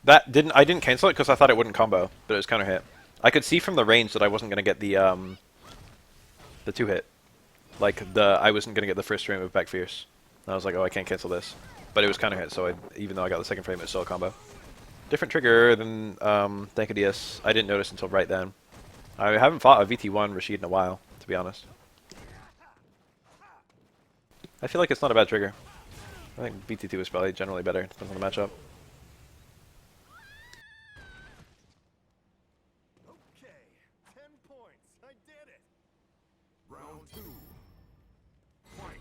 I didn't cancel it because I thought it wouldn't combo, but it was counter hit. I could see from the range that I wasn't gonna get the 2-hit. Like I wasn't gonna get the first frame of back fierce. And I was like, oh, I can't cancel this. But it was counter hit, so even though I got the second frame, it's still a combo. Different trigger than Dankadillas. I didn't notice until right then. I haven't fought a VT1 Rashid in a while, to be honest. I feel like it's not a bad trigger. I think VT2 is probably generally better, depends on the matchup. Okay, 10 points. I did it. Round 2. Fight.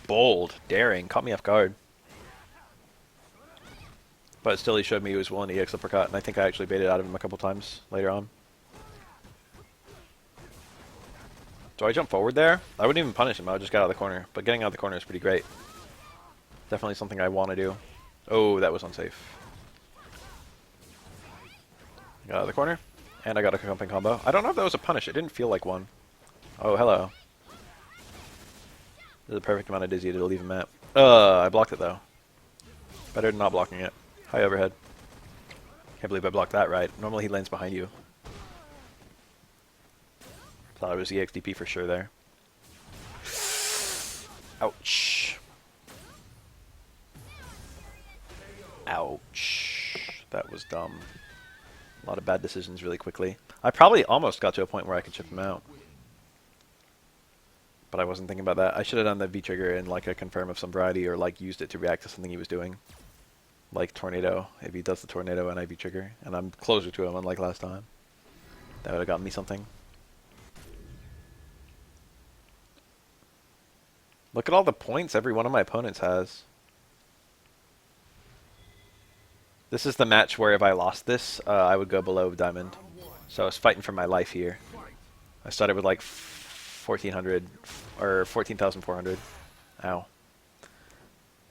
Bold, daring, caught me off guard. But still, he showed me he was willing to EX uppercut, and I think I actually baited out of him a couple times later on. Do I jump forward there? I wouldn't even punish him, I would just get out of the corner. But getting out of the corner is pretty great. Definitely something I want to do. Oh, that was unsafe. Got out of the corner, and I got a jumping combo. I don't know if that was a punish, it didn't feel like one. Oh, hello. This is the perfect amount of dizzy to leave him at. I blocked it though. Better than not blocking it. High overhead. Can't believe I blocked that right. Normally he lands behind you. Thought it was EXDP for sure there. Ouch. Ouch. That was dumb. A lot of bad decisions really quickly. I probably almost got to a point where I could chip him out. But I wasn't thinking about that. I should have done the V-trigger in like a confirm of some variety, or like used it to react to something he was doing. Like Tornado, if he does the Tornado and I V-trigger, and I'm closer to him unlike last time. That would have gotten me something. Look at all the points every one of my opponents has. This is the match where if I lost this, I would go below Diamond. So I was fighting for my life here. I started with like 1,400 or 14,400. Ow.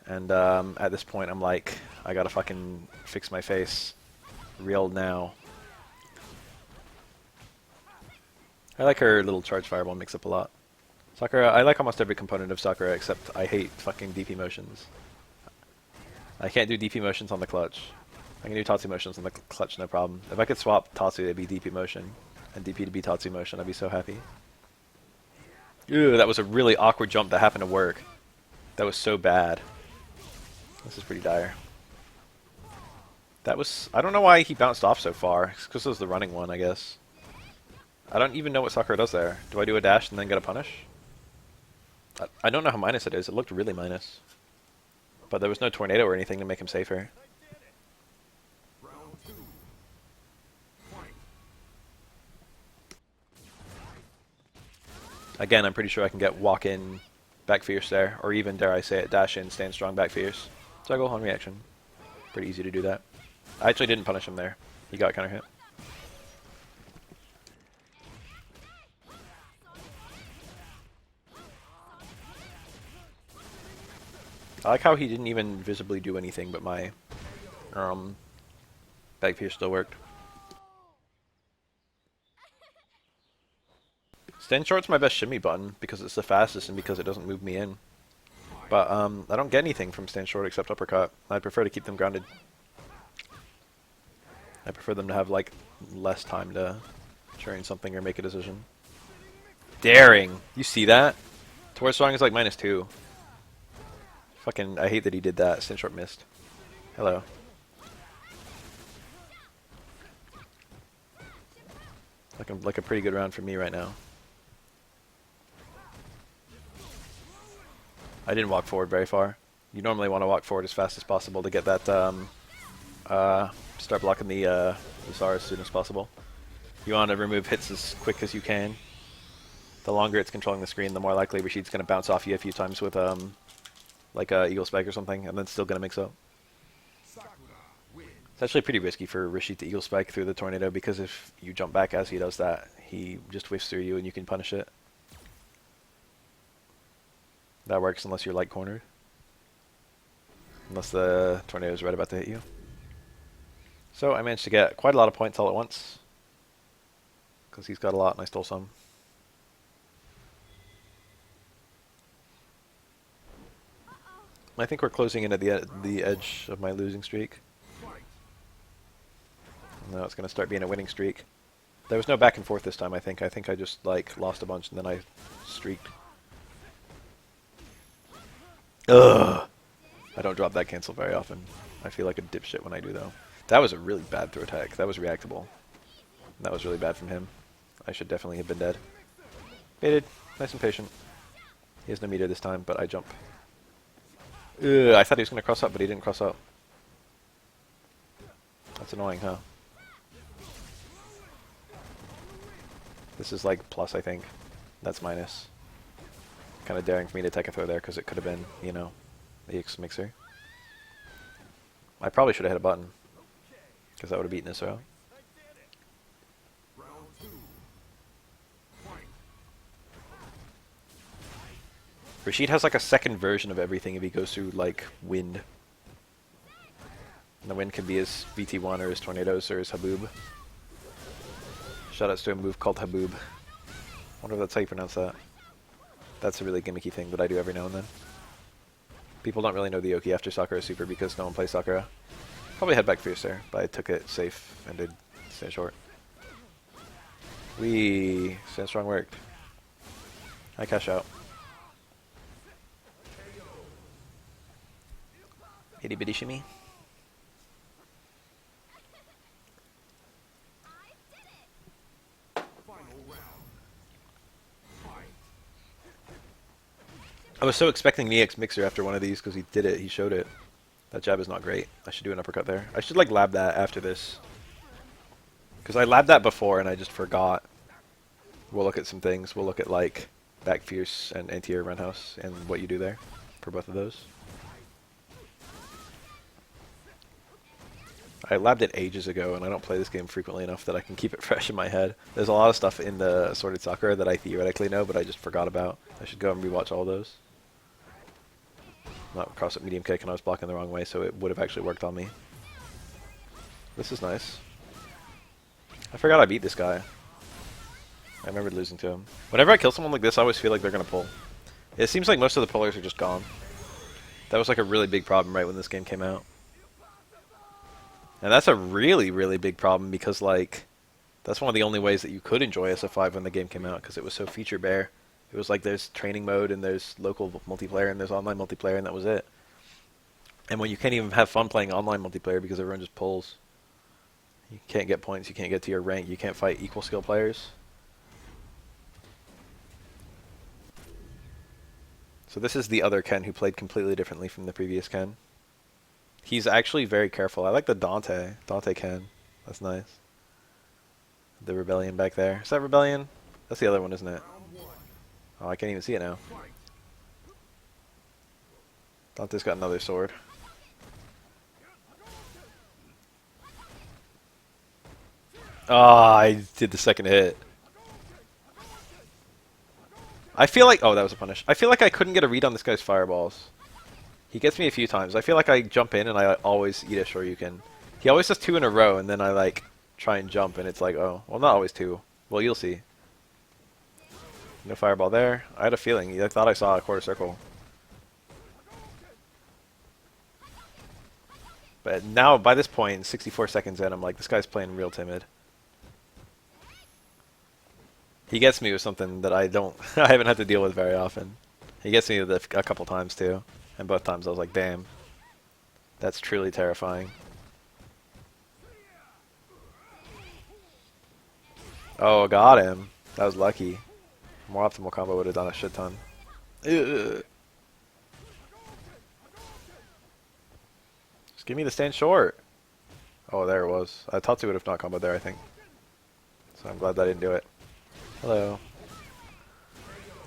And at this point, I'm like, I gotta fucking fix my face real now. I like her little charge fireball mix-up a lot. Sakura, I like almost every component of Sakura except I hate fucking DP motions. I can't do DP motions on the clutch. I can do Tatsu motions on the clutch, no problem. If I could swap Tatsu, it'd be DP motion, and DP to be Tatsu motion, I'd be so happy. Ew, that was a really awkward jump that happened to work. That was so bad. This is pretty dire. That was... I don't know why he bounced off so far. It's because it was the running one, I guess. I don't even know what Sakura does there. Do I do a dash and then get a punish? I don't know how minus it is. It looked really minus. But there was no tornado or anything to make him safer. Round 2. Fight. Again, I'm pretty sure I can get walk in back fierce there, or even, dare I say it, dash in, stand strong, back fierce. Juggle on reaction. Pretty easy to do that. I actually didn't punish him there. He got counter hit. I like how he didn't even visibly do anything, but my back fierce still worked. Stand short's my best shimmy button because it's the fastest and because it doesn't move me in. But I don't get anything from stand short except uppercut. I'd prefer to keep them grounded. I prefer them to have like less time to train something or make a decision. Daring! You see that? Towards strong is like -2. Fucking, I hate that he did that. Stand short missed. Hello. Like a pretty good round for me right now. I didn't walk forward very far. You normally want to walk forward as fast as possible to get that, start blocking the Usar as soon as possible. You want to remove hits as quick as you can. The longer it's controlling the screen, the more likely Rashid's going to bounce off you a few times with, like a Eagle Spike or something, and then still going to mix up. It's actually pretty risky for Rashid to Eagle Spike through the tornado, because if you jump back as he does that, he just whiffs through you and you can punish it. That works unless you're light cornered. Unless the tornado is right about to hit you. So I managed to get quite a lot of points all at once. Because he's got a lot and I stole some. I think we're closing in at the edge of my losing streak. Now it's going to start being a winning streak. There was no back and forth this time, I think. I think I just like lost a bunch and then I streaked. Ugh! I don't drop that cancel very often. I feel like a dipshit when I do, though. That was a really bad throw attack. That was reactable. That was really bad from him. I should definitely have been dead. Baited. Nice and patient. He has no meter this time, but I jump. Ugh, I thought he was going to cross up, but he didn't cross up. That's annoying, huh? This is like plus, I think. That's minus. Kind of daring for me to take a throw there because it could have been, you know, the X mixer. I probably should have hit a button because that would have beaten this throw. Rashid has like a second version of everything if he goes through like wind. And the wind can be his VT1 or his tornadoes or his Haboob. Shoutouts to a move called Haboob. I wonder if that's how you pronounce that. That's a really gimmicky thing that I do every now and then. People don't really know the Oki after Sakura Super because no one plays Sakura. Probably had back fierce there, but I took it safe and did stand short. Wee, stand strong worked. I cash out. Itty bitty shimmy. I was so expecting the X mixer after one of these because he did it, he showed it. That jab is not great. I should do an uppercut there. I should like lab that after this. Because I labbed that before and I just forgot. We'll look at some things. We'll look at like back fierce and anti-air roundhouse and what you do there for both of those. I labbed it ages ago and I don't play this game frequently enough that I can keep it fresh in my head. There's a lot of stuff in the Assorted Sakura that I theoretically know, but I just forgot about. I should go and rewatch all those. Not cross up medium kick and I was blocking the wrong way, so it would have actually worked on me. This is nice. I forgot I beat this guy. I remembered losing to him. Whenever I kill someone like this, I always feel like they're going to pull. It seems like most of the pullers are just gone. That was like a really big problem right when this game came out. And that's a really, really big problem because, like, that's one of the only ways that you could enjoy SF5 when the game came out because it was so feature bare. It was like there's training mode and there's local multiplayer and there's online multiplayer and that was it. And when you can't even have fun playing online multiplayer because everyone just pulls. You can't get points, you can't get to your rank, you can't fight equal skill players. So this is the other Ken who played completely differently from the previous Ken. He's actually very careful. I like the Dante Ken. That's nice. The Rebellion back there. Is that Rebellion? That's the other one, isn't it? Oh, I can't even see it now. Dante's got another sword. Oh, I did the second hit. I feel like... Oh, that was a punish. I feel like I couldn't get a read on this guy's fireballs. He gets me a few times. I feel like I jump in and I always eat a Shoryuken. He always does 2 in a row, and then I like try and jump, and it's like, oh, well, not always 2. Well, you'll see. No fireball there. I had a feeling. I thought I saw a quarter circle. But now, by this point, 64 seconds in, I'm like, this guy's playing real timid. He gets me with something that I don't... I haven't had to deal with very often. He gets me with it a couple times, too. And both times I was like, damn. That's truly terrifying. Oh, got him. That was lucky. More optimal combo would have done a shit ton. Ugh. Just give me the stand short. Oh, there it was. Tatsu would have not comboed there, I think. So I'm glad that I didn't do it. Hello.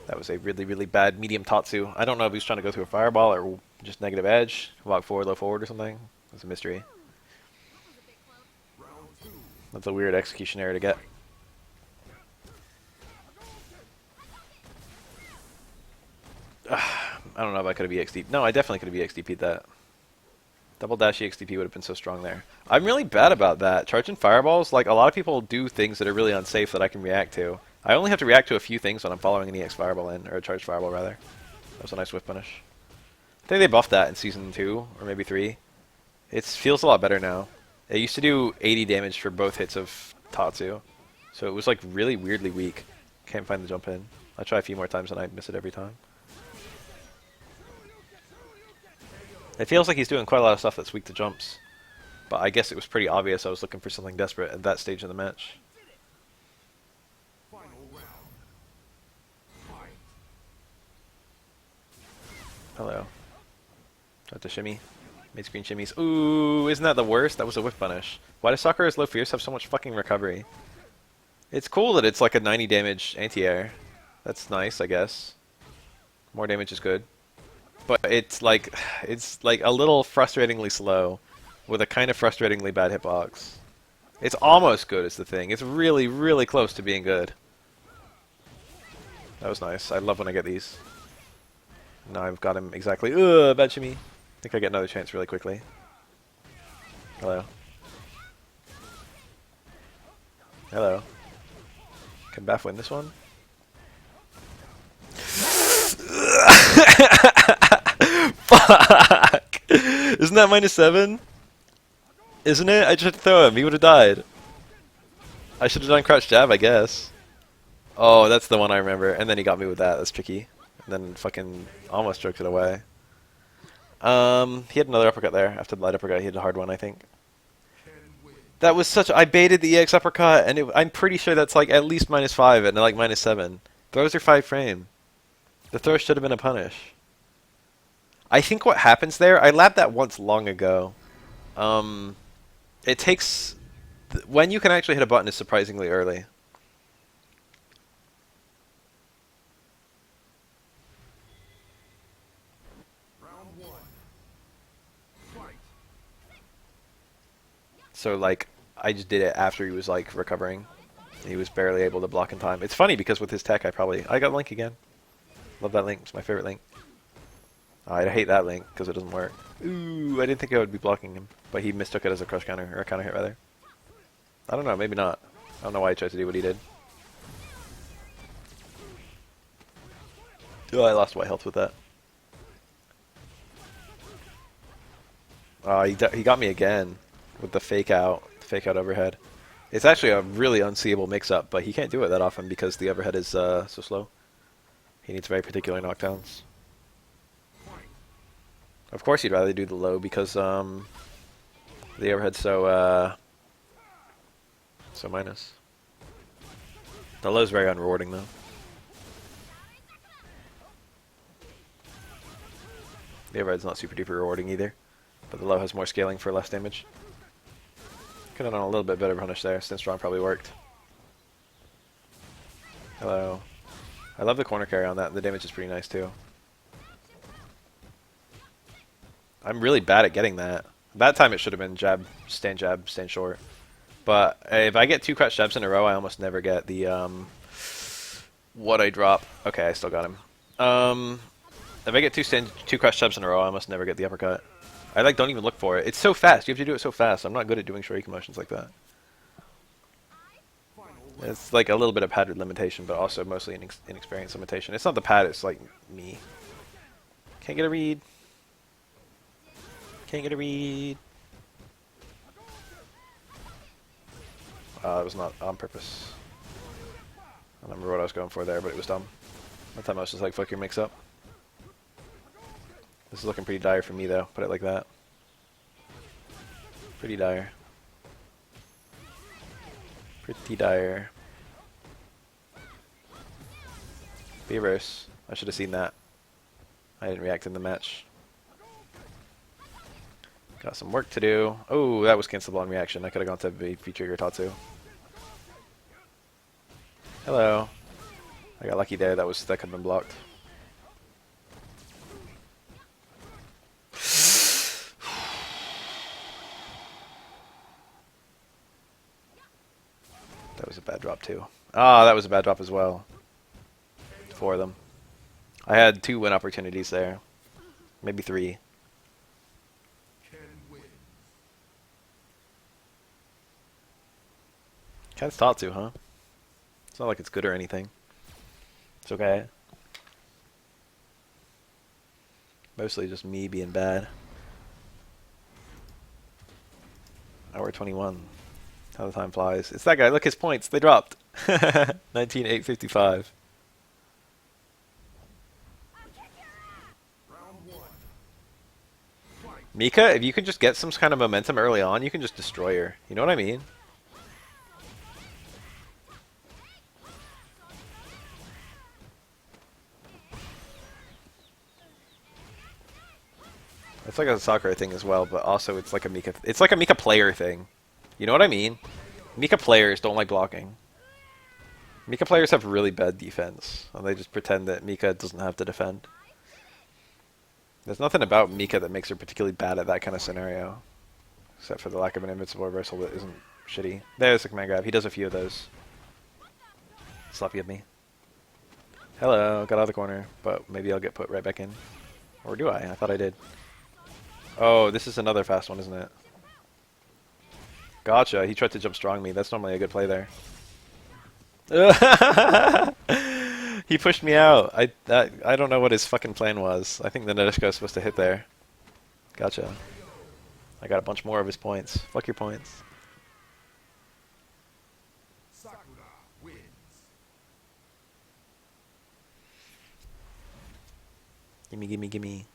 That was a really, really bad medium Tatsu. I don't know if he was trying to go through a fireball or just negative edge. Walk forward, low forward or something. It's a mystery. That's a weird execution error to get. I don't know if I could have EXD. No, I definitely could have EXDP'd that. Double dash EXDP would have been so strong there. I'm really bad about that. Charging fireballs, like a lot of people do things that are really unsafe that I can react to. I only have to react to a few things when I'm following an EX fireball in, or a charged fireball rather. That was a nice whiff punish. I think they buffed that in Season 2, or maybe 3. It feels a lot better now. It used to do 80 damage for both hits of Tatsu. So it was like really weirdly weak. Can't find the jump in. I try a few more times and I miss it every time. It feels like he's doing quite a lot of stuff that's weak to jumps. But I guess it was pretty obvious I was looking for something desperate at that stage of the match. Hello. Got the shimmy. Mid-screen shimmies. Ooh, isn't that the worst? That was a whiff punish. Why does Sakura's low fierce have so much fucking recovery? It's cool that it's like a 90 damage anti-air. That's nice, I guess. More damage is good. But it's like a little frustratingly slow with a kind of frustratingly bad hitbox. It's almost good is the thing. It's really, really close to being good. That was nice. I love when I get these. Now I've got him exactly. Ugh, bad shimmy. I think I get another chance really quickly. Hello. Hello. Can Baf win this one? Fuck! Isn't that -7? Isn't it? I just had to throw him. He would have died. I should have done crouch jab, I guess. Oh, that's the one I remember. And then he got me with that. That's tricky. And then fucking almost stroked it away. He had another uppercut there. After the light uppercut, he had a hard one, I think. That was such... I baited the EX uppercut, and I'm pretty sure that's like at least -5 and like -7. Throws are 5 frame. The throw should have been a punish. I think what happens there... I labbed that once long ago. It takes... when you can actually hit a button is surprisingly early. So, like, I just did it after he was, like, recovering. He was barely able to block in time. It's funny, because with his tech, I got Link again. Love that Link. It's my favorite Link. I hate that Link, because it doesn't work. Ooh, I didn't think I would be blocking him. But he mistook it as a crush counter, or a counter hit, rather. I don't know, maybe not. I don't know why he tried to do what he did. Oh, I lost white health with that. He got me again. With the fake out overhead. It's actually a really unseeable mix-up, but he can't do it that often because the overhead is so slow. He needs very particular knockdowns. Of course he'd rather do the low because the overhead's so minus. The low's very unrewarding though. The overhead's not super duper rewarding either, but the low has more scaling for less damage. Could have done a little bit better punish there. Stint Strong probably worked. Hello. I love the corner carry on that. The damage is pretty nice too. I'm really bad at getting that. That time it should have been jab, stand short. But if I get 2 crouch jabs in a row, I almost never get the what I drop. Okay, I still got him. If I get 2 crouch jabs in a row, I almost never get the uppercut. I like don't even look for it. It's so fast. You have to do it so fast. I'm not good at doing shuriken motions like that. It's like a little bit of pad limitation, but also mostly inexperience limitation. It's not the pad, it's like me. Can't get a read. Can't get a read. It was not on purpose. I don't remember what I was going for there, but it was dumb. That time I was just like, fuck your mix-up. This is looking pretty dire for me, though. Put it like that. Pretty dire. Pretty dire. Be reverse. I should have seen that. I didn't react in the match. Got some work to do. Oh, that was cancelable on reaction. I could have gone to V-trigger Tatsu. Hello. I got lucky there. That could have been blocked. That was a bad drop too. Ah, that was a bad drop as well. 4 of them. I had 2 win opportunities there. Maybe 3. Cat's Tatsu, huh? It's not like it's good or anything. It's okay. Mostly just me being bad. Hour 21. How the time flies. It's that guy. Look, his points. They dropped. 19,855. Mika, if you can just get some kind of momentum early on, you can just destroy her. You know what I mean? It's like a Sakura thing as well, but also it's like a Mika. It's like a Mika player thing. You know what I mean? Mika players don't like blocking. Mika players have really bad defense, and they just pretend that Mika doesn't have to defend. There's nothing about Mika that makes her particularly bad at that kind of scenario, except for the lack of an invincible reversal that isn't shitty. There's the command grab. He does a few of those. Sloppy of me. Hello, got out of the corner, but maybe I'll get put right back in. Or do I? I thought I did. Oh, this is another fast one, isn't it? Gotcha. He tried to jump strong me. That's normally a good play there. He pushed me out. I don't know what his fucking plan was. I think the Nadeshiko was supposed to hit there. Gotcha. I got a bunch more of his points. Fuck your points. Gimme, gimme, gimme.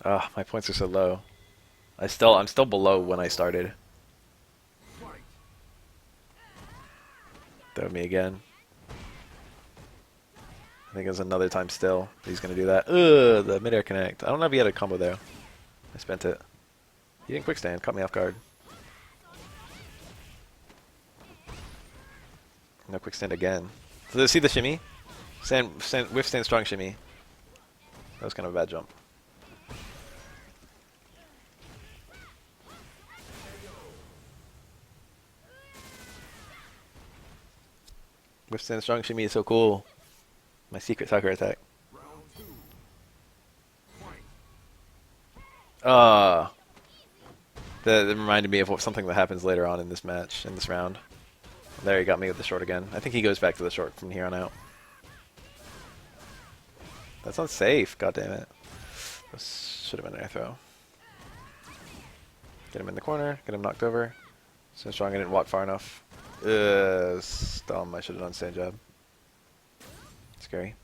Ah, my points are so low. I'm still below when I started. Throw me again. I think there's another time still. He's gonna do that. Ugh, the midair connect. I don't know if he had a combo there. I spent it. He didn't quick stand. Caught me off guard. No quick stand again. So see the shimmy? Whiff stand strong shimmy. That was kind of a bad jump. Withstand strong shimmy is so cool. My secret Sakura attack. That reminded me of something that happens later on in this match, in this round. There, he got me with the short again. I think he goes back to the short from here on out. That's unsafe, god damn it. This should have been an air throw. Get him in the corner, get him knocked over. So strong I didn't walk far enough. Dumb, I should have done stand jab. Scary.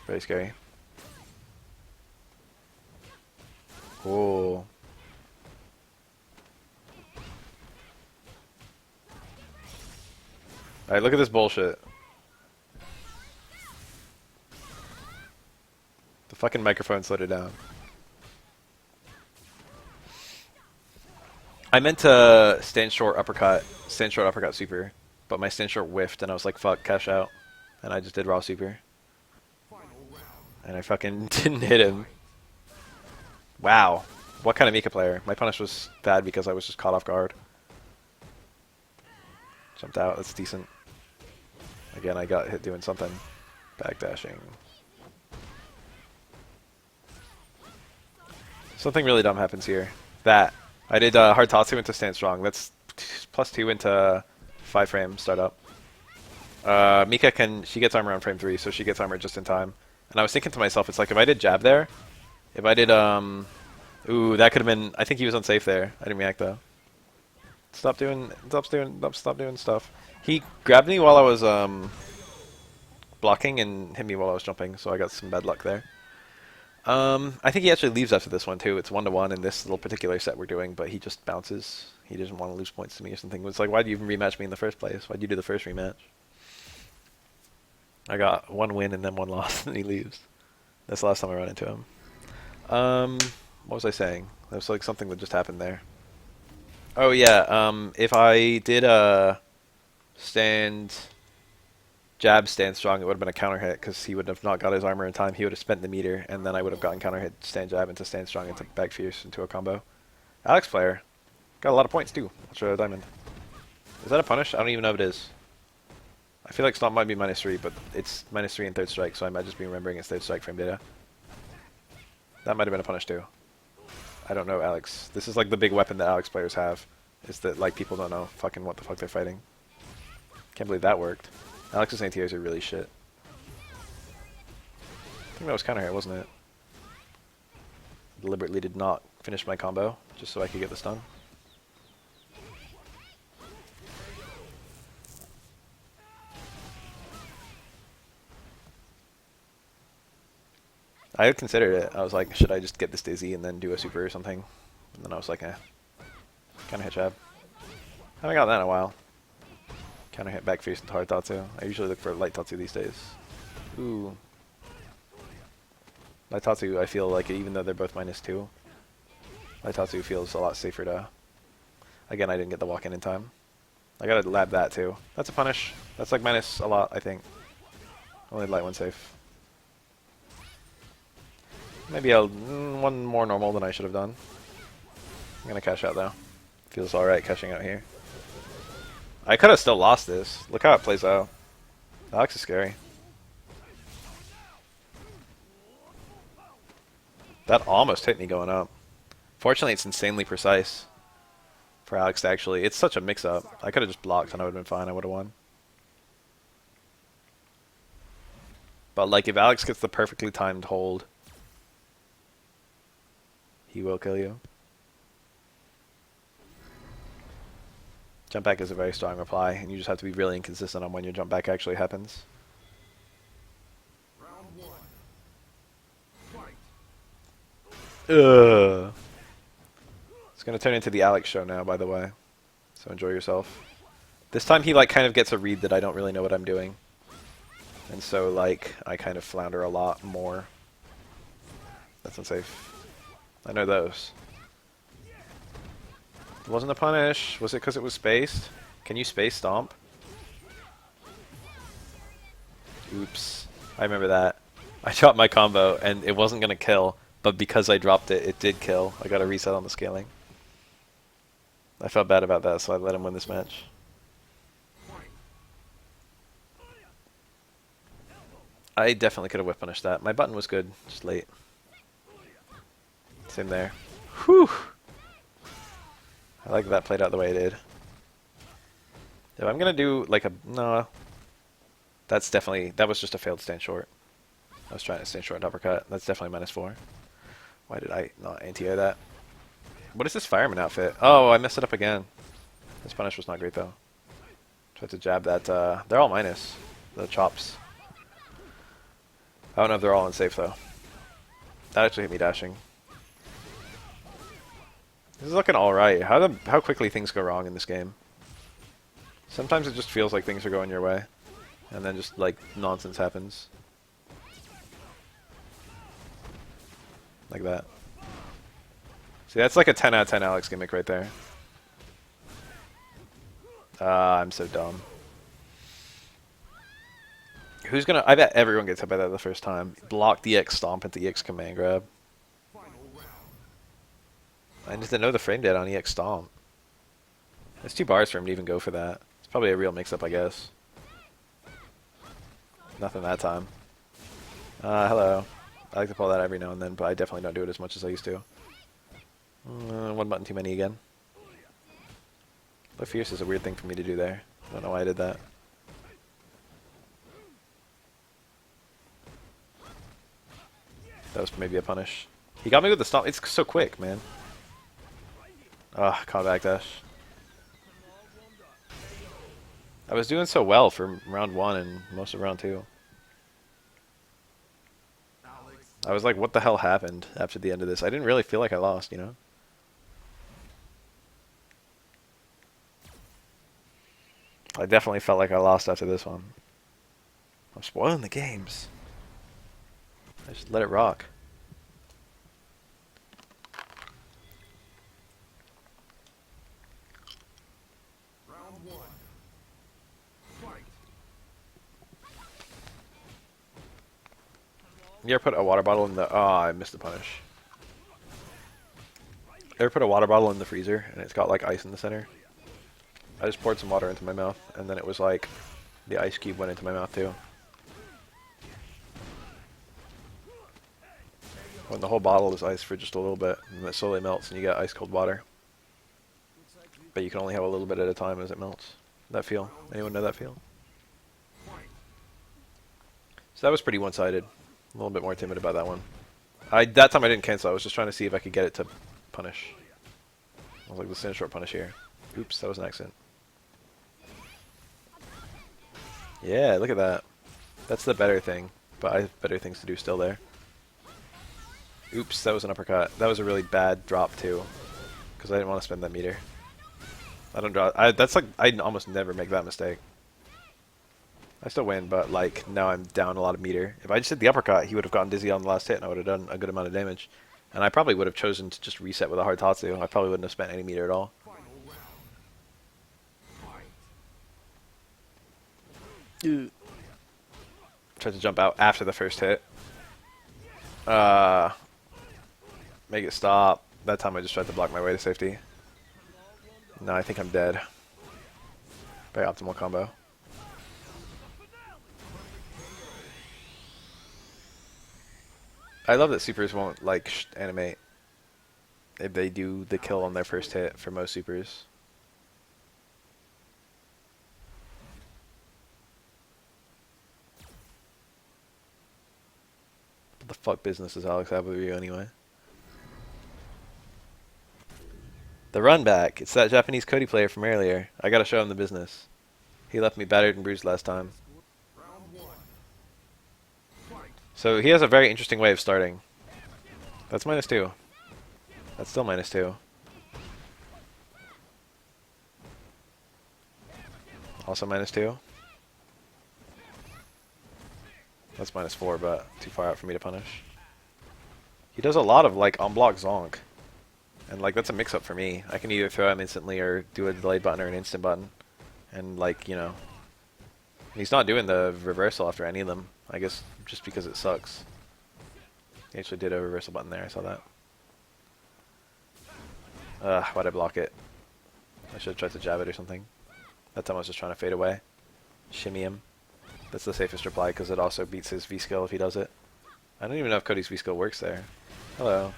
Very scary. Cool. Alright, look at this bullshit. The fucking microphone slowed it down. I meant to stand short uppercut super, but my stand short whiffed, and I was like, fuck, cash out. And I just did raw super. And I fucking didn't hit him. Wow. What kind of Mika player? My punish was bad because I was just caught off guard. Jumped out, that's decent. Again, I got hit doing something. Backdashing. Something really dumb happens here. That. I did hard Tatsu into stand strong. That's +2 into 5 frame startup. Mika she gets armor on frame 3, so she gets armor just in time. And I was thinking to myself, it's like if I did jab there, if I did, ooh, that could have been, I think he was unsafe there. I didn't react though. Stop doing stuff. He grabbed me while I was, blocking and hit me while I was jumping, so I got some bad luck there. I think he actually leaves after this one too. It's 1-1 in this little particular set we're doing, but he just bounces. He doesn't want to lose points to me or something. It's like, why do you even rematch me in the first place? Why'd you do the first rematch? I got 1 win and then 1 loss, and he leaves. That's the last time I run into him. What was I saying? There was like something that just happened there. Oh yeah, if I did jab stand strong, it would have been a counter hit because he would have not got his armor in time. He would have spent the meter, and then I would have gotten counter hit stand jab into stand strong into back fierce into a combo. Alex player got a lot of points too. Ultra diamond. Is that a punish? I don't even know if it is. I feel like Stomp might be -3, but it's -3 in third strike, so I might just be remembering it's third strike frame data. That might have been a punish too. I don't know, Alex. This is like the big weapon that Alex players have, is that like people don't know fucking what the fuck they're fighting. Can't believe that worked. Alex's anti-airs are really shit. I think that was counter hit, wasn't it? Deliberately did not finish my combo, just so I could get the stun. I had considered it. I was like, should I just get this dizzy and then do a super or something? And then I was like, eh. Counter hit jab. Haven't got that in a while. Counter hit back fierce into hard Tatsu. I usually look for light Tatsu these days. Ooh. Light Tatsu, I feel like, even though they're both -2, light Tatsu feels a lot safer to... Again, I didn't get the walk in time. I gotta lab that too. That's a punish. That's like minus a lot, I think. Only light one safe. Maybe one more normal than I should have done. I'm gonna cash out though. Feels alright cashing out here. I could have still lost this. Look how it plays out. Alex is scary. That almost hit me going up. Fortunately, it's insanely precise for Alex to actually... It's such a mix-up. I could have just blocked and I would have been fine. I would have won. But like, if Alex gets the perfectly timed hold, he will kill you. Jump back is a very strong reply, and you just have to be really inconsistent on when your jump back actually happens. Round 1. Fight. Ugh. It's gonna turn into the Alex show now, by the way. So enjoy yourself. This time he like kind of gets a read that I don't really know what I'm doing. And so like I kind of flounder a lot more. That's unsafe. I know those. It wasn't a punish. Was it because it was spaced? Can you space stomp? Oops. I remember that. I dropped my combo and it wasn't going to kill, but because I dropped it, it did kill. I got a reset on the scaling. I felt bad about that, so I let him win this match. I definitely could have whip punished that. My button was good, just late. Same there. Whew! I like that played out the way it did. If I'm gonna do like a... No. That's definitely... That was just a failed stand short. I was trying to stand short and uppercut. That's definitely -4. Why did I not anti-air that? What is this fireman outfit? Oh, I messed it up again. This punish was not great though. Tried to jab that. They're all minus. The chops. I don't know if they're all unsafe though. That actually hit me dashing. This is looking alright. How quickly things go wrong in this game. Sometimes it just feels like things are going your way. And then just like nonsense happens. Like that. See, that's like a 10 out of 10 Alex gimmick right there. I'm so dumb. Who's gonna... I bet everyone gets hit by that the first time. Block the X stomp at the EX command grab. I just didn't know the frame did on EX stomp. It's 2 bars for him to even go for that. It's probably a real mix-up, I guess. Nothing that time. Hello. I like to pull that every now and then, but I definitely don't do it as much as I used to. One button too many again. But fierce is a weird thing for me to do there. I don't know why I did that. That was maybe a punish. He got me with the stomp. It's so quick, man. Ah, caught back dash. I was doing so well for round 1 and most of round 2. I was like, what the hell happened after the end of this? I didn't really feel like I lost, you know? I definitely felt like I lost after this one. I'm spoiling the games. I just let it rock. Round 1. Fight. You ever put a water bottle in the... Oh, I missed the punish. Ever put a water bottle in the freezer and it's got like ice in the center? I just poured some water into my mouth and then it was like the ice cube went into my mouth too. When the whole bottle is ice for just a little bit and it slowly melts and you get ice cold water. But you can only have a little bit at a time as it melts. That feel? Anyone know that feel? So that was pretty one-sided. A little bit more timid about that one. That time I didn't cancel. I was just trying to see if I could get it to punish. I was like, let's send a short punish here. Oops, that was an accident. Yeah, look at that. That's the better thing. But I have better things to do still there. Oops, that was an uppercut. That was a really bad drop too. Because I didn't want to spend that meter. I don't draw... that's like... I almost never make that mistake. I still win, but like now I'm down a lot of meter. If I just did the uppercut, he would have gotten dizzy on the last hit and I would have done a good amount of damage. And I probably would have chosen to just reset with a hard Tatsu. I probably wouldn't have spent any meter at all. Tried to jump out after the first hit. Make it stop. That time I just tried to block my way to safety. No, I think I'm dead. Very optimal combo. I love that supers won't like animate if they do the kill on their first hit for most supers. What the fuck business does Alex have with you anyway? The run back. It's that Japanese Cody player from earlier. I gotta show him the business. He left me battered and bruised last time. So he has a very interesting way of starting. That's -2. That's still -2. Also -2. That's -4, but too far out for me to punish. He does a lot of like on-block zonk. And like that's a mix-up for me. I can either throw him instantly or do a delayed button or an instant button. And like, you know, he's not doing the reversal after any of them. I guess just because it sucks. He actually did a reversal button there, I saw that. Why'd I block it? I should have tried to jab it or something. That time I was just trying to fade away. Shimmy him. That's the safest reply because it also beats his V-skill if he does it. I don't even know if Cody's V-skill works there. Hello.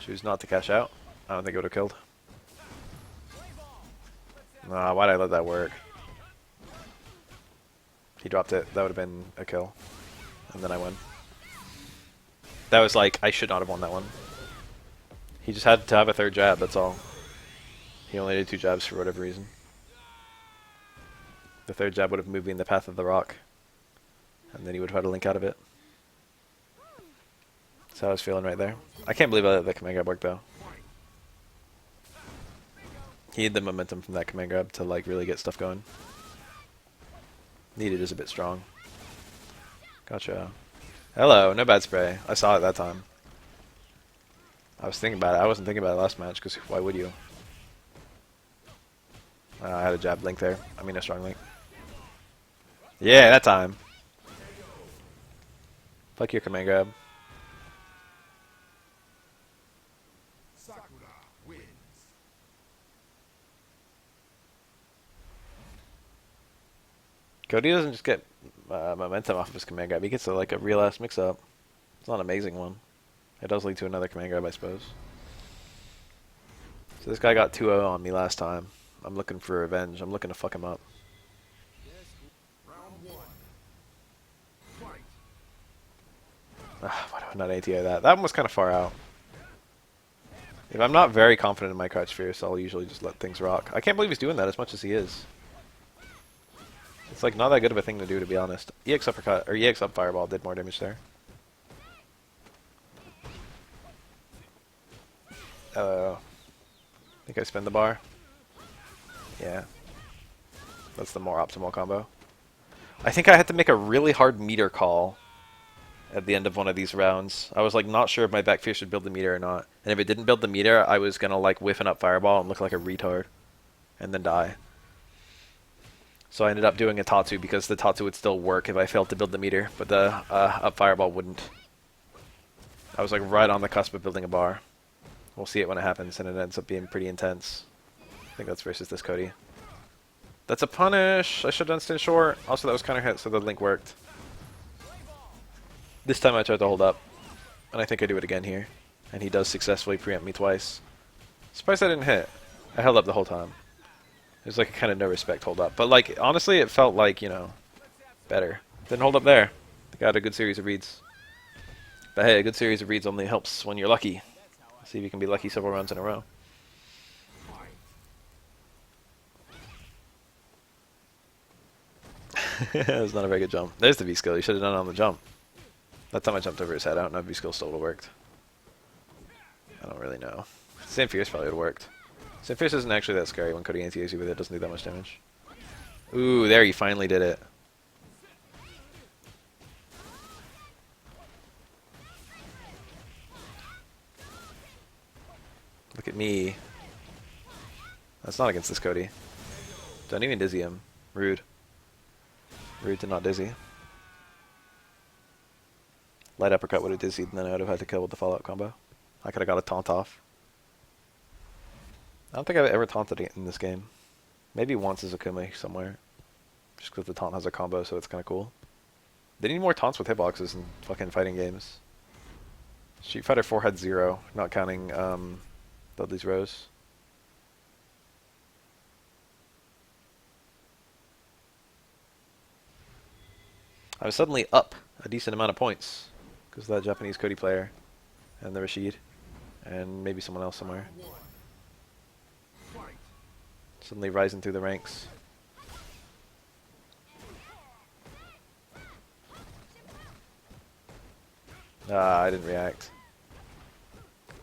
Choose not to cash out. I don't think it would have killed. Nah, why'd I let that work? He dropped it. That would have been a kill. And then I win. That was like, I should not have won that one. He just had to have a third jab, that's all. He only did 2 jabs for whatever reason. The third jab would have moved me in the path of the rock. And then he would have had a link out of it. That's how I was feeling right there. I can't believe I let that command grab work though. He had the momentum from that command grab to like really get stuff going. Needed is a bit strong. Gotcha. Hello, no bad spray. I saw it that time. I was thinking about it. I wasn't thinking about it last match because why would you? I had a jab link there. I mean a strong link. Yeah, that time. Fuck your command grab. Sakura wins. Cody doesn't just get momentum off of his command grab. He gets like a real ass mix up. It's not an amazing one. It does lead to another command grab, I suppose. So this guy got 2-0 on me last time. I'm looking for revenge. I'm looking to fuck him up. Round one. Fight. Why do I not ATO that? That one was kind of far out. If I'm not very confident in my crouch fierce, I'll usually just let things rock. I can't believe he's doing that as much as he is. It's like not that good of a thing to do, to be honest. EX uppercut, or EX up fireball did more damage there. I think I spin the bar. Yeah. That's the more optimal combo. I think I had to make a really hard meter call at the end of one of these rounds. I was like not sure if my back fierce should build the meter or not. And if it didn't build the meter, I was gonna like whiff an up fireball and look like a retard. And then die. So I ended up doing a Tatsu because the Tatsu would still work if I failed to build the meter, but the up fireball wouldn't. I was like right on the cusp of building a bar. We'll see it when it happens, and it ends up being pretty intense. I think that's versus this Cody. That's a punish! I should have done stand short. Also, that was counter hit, so the link worked. This time I tried to hold up, and I think I do it again here. And he does successfully preempt me twice. Surprised I didn't hit. I held up the whole time. It was like a kind of no respect hold up. But like, honestly, it felt like, you know, better. Didn't hold up there. The guy had a good series of reads. But hey, a good series of reads only helps when you're lucky. See if you can be lucky several rounds in a row. That was not a very good jump. There's the V-skill. You should have done it on the jump. That time I jumped over his head. I don't know if V-skill still would have worked. I don't really know. Sam Fierce probably would have worked. Sam Fierce isn't actually that scary when Cody anti-As you with it. It doesn't do that much damage. Ooh, there you finally did it. Look at me. That's not against this Cody. Don't even dizzy him. Rude. Rude to not dizzy. Light uppercut would have dizzied, and then I would have had to kill with the follow-up combo. I could have got a taunt off. I don't think I've ever taunted in this game. Maybe once as a Kume somewhere. Just because the taunt has a combo, so it's kind of cool. They need more taunts with hitboxes in fucking fighting games. Street Fighter 4 had 0, not counting Dudley's Rose. I was suddenly up a decent amount of points because of that Japanese Cody player and the Rashid and maybe someone else somewhere. Suddenly rising through the ranks. I didn't react.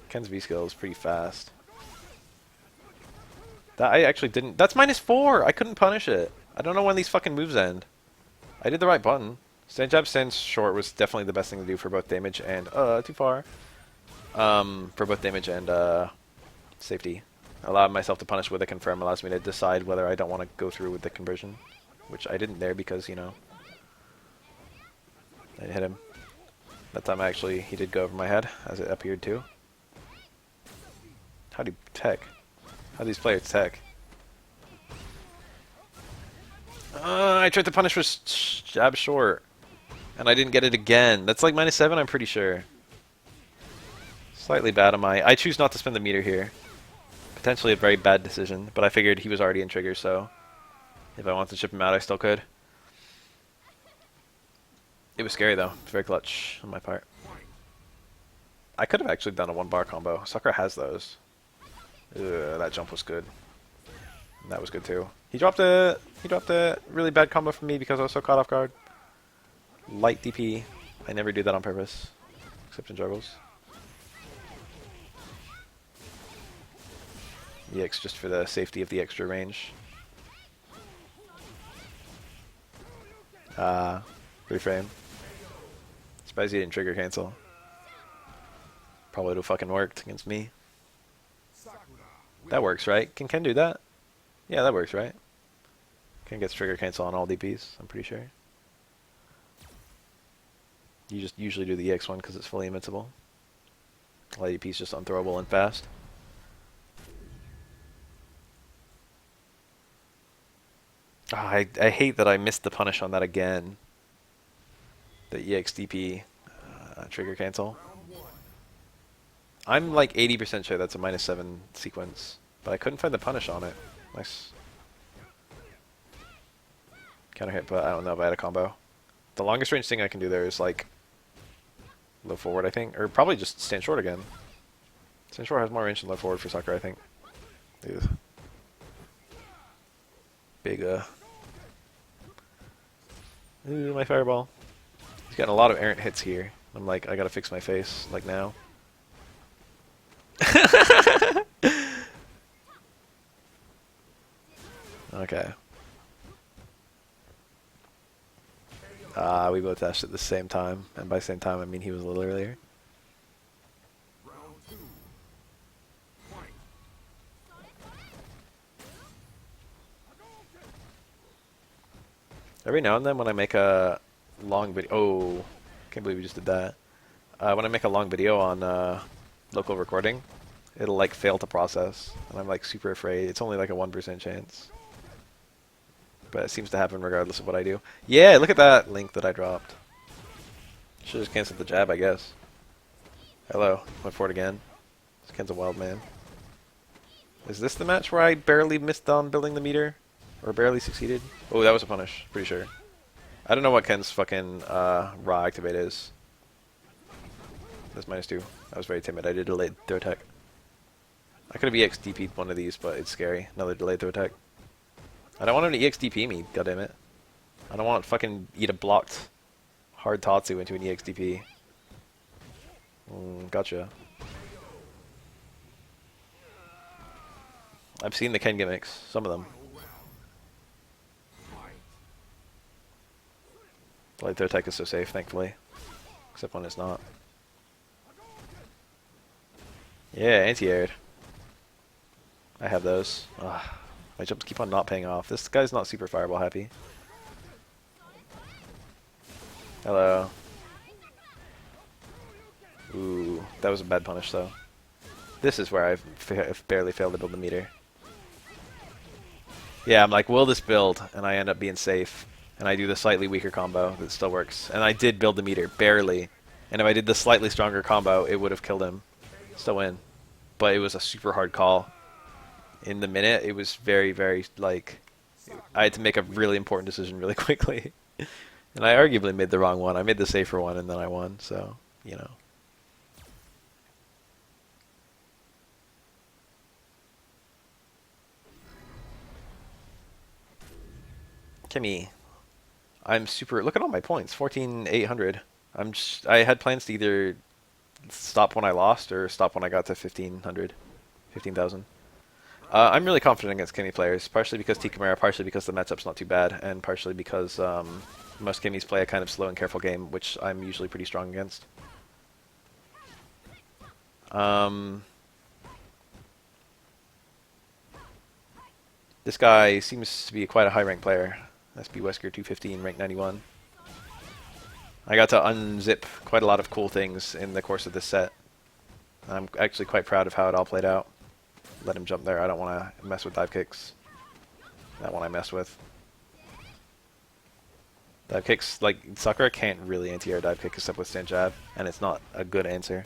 Ken's V-skill is pretty fast. That I actually didn't. That's -4! I couldn't punish it. I don't know when these fucking moves end. I did the right button. Stand jab, stand short was definitely the best thing to do for both damage and, too far. For both damage and, safety. Allowing myself to punish with a confirm allows me to decide whether I don't want to go through with the conversion. Which I didn't there because, you know, I hit him. That time actually, he did go over my head, as it appeared to. How do you tech? How do these players tech? I tried to punish with jab short. And I didn't get it again. That's like -7, I'm pretty sure. Slightly bad on my... I choose not to spend the meter here. Potentially a very bad decision, but I figured he was already in trigger, so... if I wanted to ship him out, I still could. It was scary, though. It's very clutch on my part. I could have actually done a 1-bar combo. Sakura has those. Ugh, that jump was good. And that was good, too. He dropped a really bad combo from me because I was so caught off guard. Light DP. I never do that on purpose. Except in juggles. EX just for the safety of the extra range. Reframe. Surprised he didn't trigger cancel. Probably would have fucking worked against me. That works, right? Can Ken do that? Yeah, that works, right? Can get trigger cancel on all DPs, I'm pretty sure. You just usually do the EX one because it's fully invincible. All DPs just unthrowable and fast. I hate that I missed the punish on that again. The EX DP trigger cancel. I'm like 80% sure that's a -7 sequence, but I couldn't find the punish on it. Nice. Counter hit, but I don't know if I had a combo. The longest range thing I can do there is like low forward, I think, or probably just stand short again. Stand short has more range than low forward for soccer, I think. Ugh. Big Ooh, my fireball. He's getting a lot of errant hits here. I'm like, I gotta fix my face, like now. Okay. We both dashed at the same time, and by same time I mean he was a little earlier. Round 2. Fight. Every now and then when I make a long video, oh, can't believe we just did that. When I make a long video on local recording, it'll like fail to process, and I'm like super afraid. It's only like a 1% chance, but it seems to happen regardless of what I do. Yeah, look at that link that I dropped. Should just cancel the jab, I guess. Hello, went for it again. This Ken's a wild man. Is this the match where I barely missed on building the meter? Or barely succeeded? Oh, that was a punish, pretty sure. I don't know what Ken's fucking raw activate is. That's -2. I was very timid. I did delayed throw attack. I could have EX DP'd one of these, but it's scary. Another delayed throw attack. I don't want him to EX DP me, goddammit. I don't want to fucking eat a blocked hard Tatsu into an EX DP. Gotcha. I've seen the Ken gimmicks, some of them. Delayed throw attack is so safe, thankfully. Except when it's not. Yeah, anti-aired. I have those. Ugh, my jumps keep on not paying off. This guy's not super fireball happy. Hello. Ooh, that was a bad punish though. This is where I've barely failed to build the meter. Yeah, I'm like, will this build? And I end up being safe. And I do the slightly weaker combo that still works. And I did build the meter, barely. And if I did the slightly stronger combo, it would have killed him. Still win. But it was a super hard call. In the minute, it was very, very, like... I had to make a really important decision really quickly. And I arguably made the wrong one. I made the safer one, and then I won. So, you know. Kimmy. I'm super... Look at all my points. 14,800. I had plans to either stop when I lost or stop when I got to 1,500. 15,000. I'm really confident against Kimmy players, partially because T-Camara, partially because the matchup's not too bad, and partially because most Kimmys play a kind of slow and careful game, which I'm usually pretty strong against. This guy seems to be quite a high-ranked player. SB Wesker 215, rank 91. I got to unzip quite a lot of cool things in the course of this set. I'm actually quite proud of how it all played out. Let him jump there. I don't want to mess with dive kicks. That one I messed with. Dive kicks, like, Sakura can't really anti-air dive kick except with stand jab, and it's not a good answer.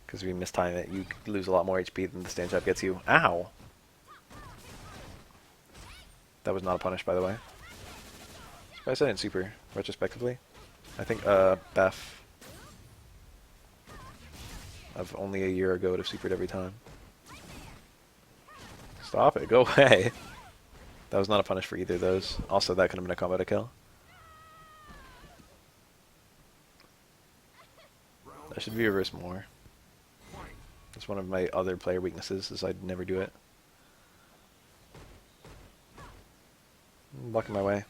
Because if you mistime it, you lose a lot more HP than the stand jab gets you. Ow! That was not a punish, by the way. Surprised I didn't super, retrospectively. I think, Baf of only a year ago would have supered every time. Stop it, go away. That was not a punish for either of those. Also, that could have been a combo to kill. That should be reversed more. That's one of my other player weaknesses, is I'd never do it. Blocking my way.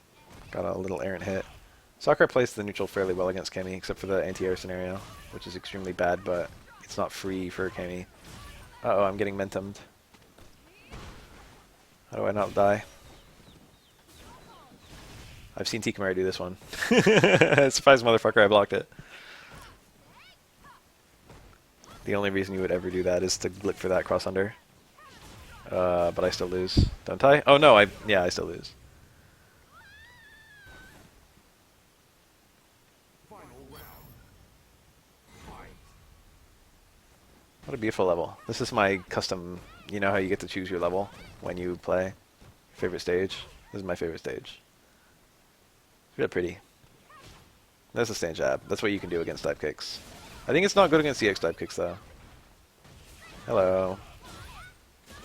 Got a little errant hit. Sakura plays the neutral fairly well against Kemi, except for the anti-air scenario, which is extremely bad, but it's not free for Kemi. Uh-oh, I'm getting mentumed. How do I not die? I've seen Tikamari do this one. Surprised motherfucker I blocked it. The only reason you would ever do that is to look for that cross under. But I still lose. Don't I? Oh no, yeah, I still lose. Final round. Fight. What a beautiful level. This is my custom, you know how you get to choose your level when you play? Favorite stage? This is my favorite stage. It's real pretty. That's a stand jab. That's what you can do against dive kicks. I think it's not good against CX dive kicks though. Hello.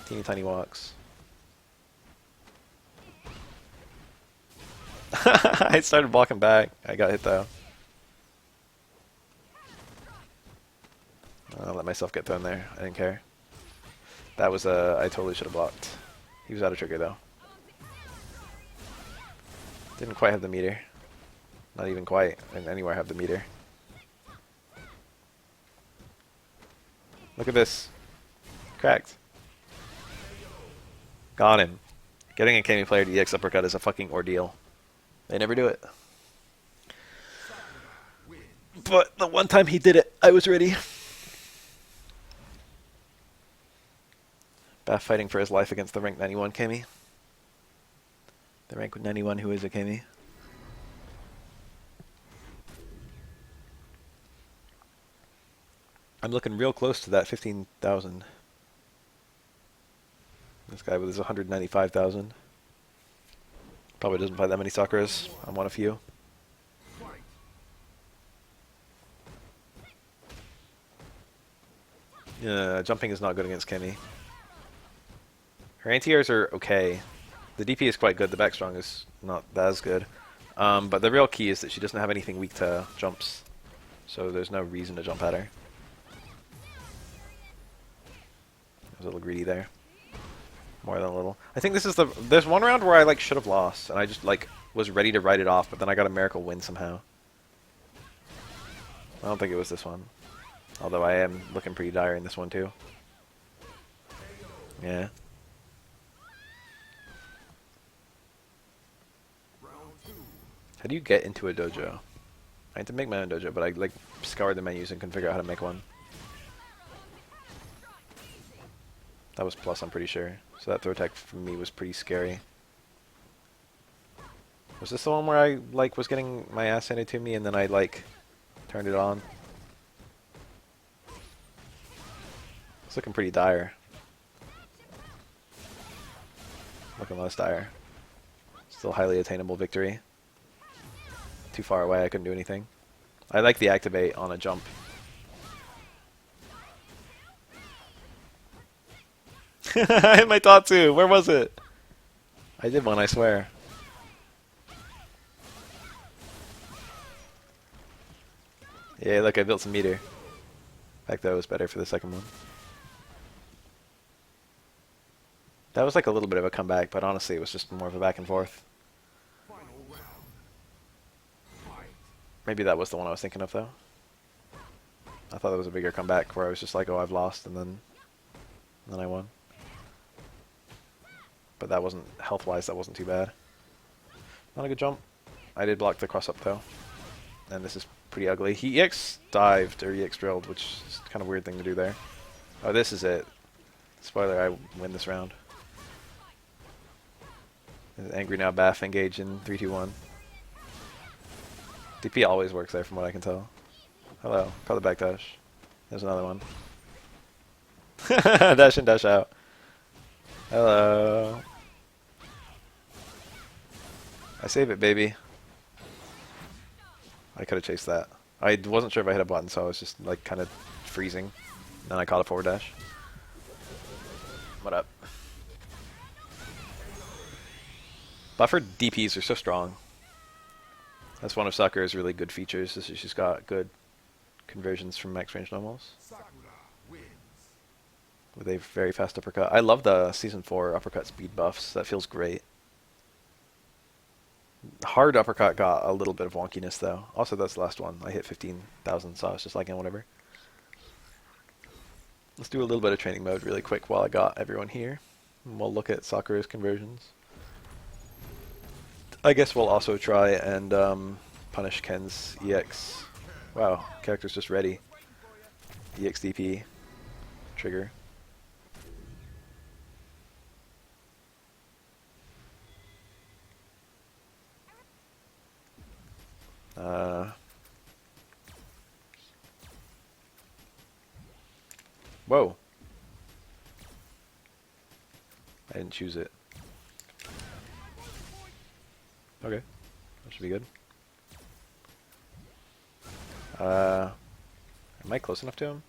Teeny tiny walks. I started blocking back. I got hit though. I'll let myself get thrown there. I didn't care. That was I totally should have blocked. He was out of trigger though. Didn't quite have the meter. Not even quite. And anywhere have the meter. Look at this. Cracked. Got him. Getting a Kami player to EX uppercut is a fucking ordeal. They never do it. But the one time he did it, I was ready. Baf fighting for his life against the rank 91 Kami. The rank 91 who is a Kami. I'm looking real close to that 15,000. This guy with his 195,000. Probably doesn't fight that many Sakuras. I'm one of few. Yeah, jumping is not good against Kami. Her anti-airs are okay. The DP is quite good. The back strong is not as good. But the real key is that she doesn't have anything weak to jumps. So there's no reason to jump at her. I was a little greedy there. More than a little. I think this is there's one round where I like should have lost and I just like was ready to write it off, but then I got a miracle win somehow. I don't think it was this one. Although I am looking pretty dire in this one too. Yeah. How do you get into a dojo? I had to make my own dojo, but I like scoured the menus and couldn't figure out how to make one. That was plus, I'm pretty sure. So that throw tech for me was pretty scary. Was this the one where I like was getting my ass handed to me and then I like turned it on? It's looking pretty dire. Looking less dire. Still highly attainable victory. Too far away, I couldn't do anything. I like the activate on a jump. I hit my thought too. Where was it? I did one, I swear. Yeah, look, I built some meter. In fact, that was better for the second one. That was like a little bit of a comeback, but honestly, it was just more of a back and forth. Maybe that was the one I was thinking of, though. I thought that was a bigger comeback where I was just like, oh, I've lost, and then I won. But that wasn't, health-wise, that wasn't too bad. Not a good jump. I did block the cross-up, though. And this is pretty ugly. He EX dived, or EX drilled, which is kind of a weird thing to do there. Oh, this is it. Spoiler, I win this round. Angry now, Baf, engage in 3, 2, 1. DP always works there from what I can tell. Hello, call the backdash. There's another one. Dash in, dash out. Hello. I save it, baby. I could have chased that. I wasn't sure if I hit a button, so I was just like kind of freezing. Then I caught a forward dash. What up? Buffered DPs are so strong. That's one of Sakura's really good features, is she's got good conversions from max range normals. With a very fast uppercut. I love the Season 4 uppercut speed buffs. That feels great. Hard uppercut got a little bit of wonkiness, though. Also, that's the last one. I hit 15,000, so I was just like, whatever. Let's do a little bit of training mode really quick while I got everyone here. We'll look at Sakura's conversions. I guess we'll also try and punish Ken's EX. Wow, character's just ready. EX DP trigger. Whoa. I didn't choose it. Okay, that should be good. Am I close enough to him?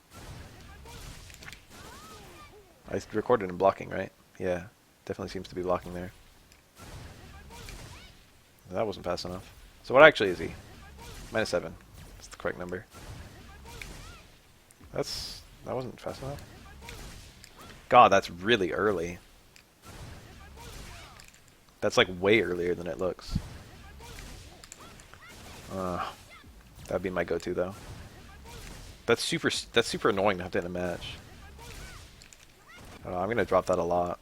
I recorded him blocking, right? Yeah, definitely seems to be blocking there. That wasn't fast enough. So what actually is he? -7. That's the correct number. That wasn't fast enough. God, that's really early. That's like way earlier than it looks. That'd be my go-to though. That's super annoying to have to hit a match. I'm gonna drop that a lot.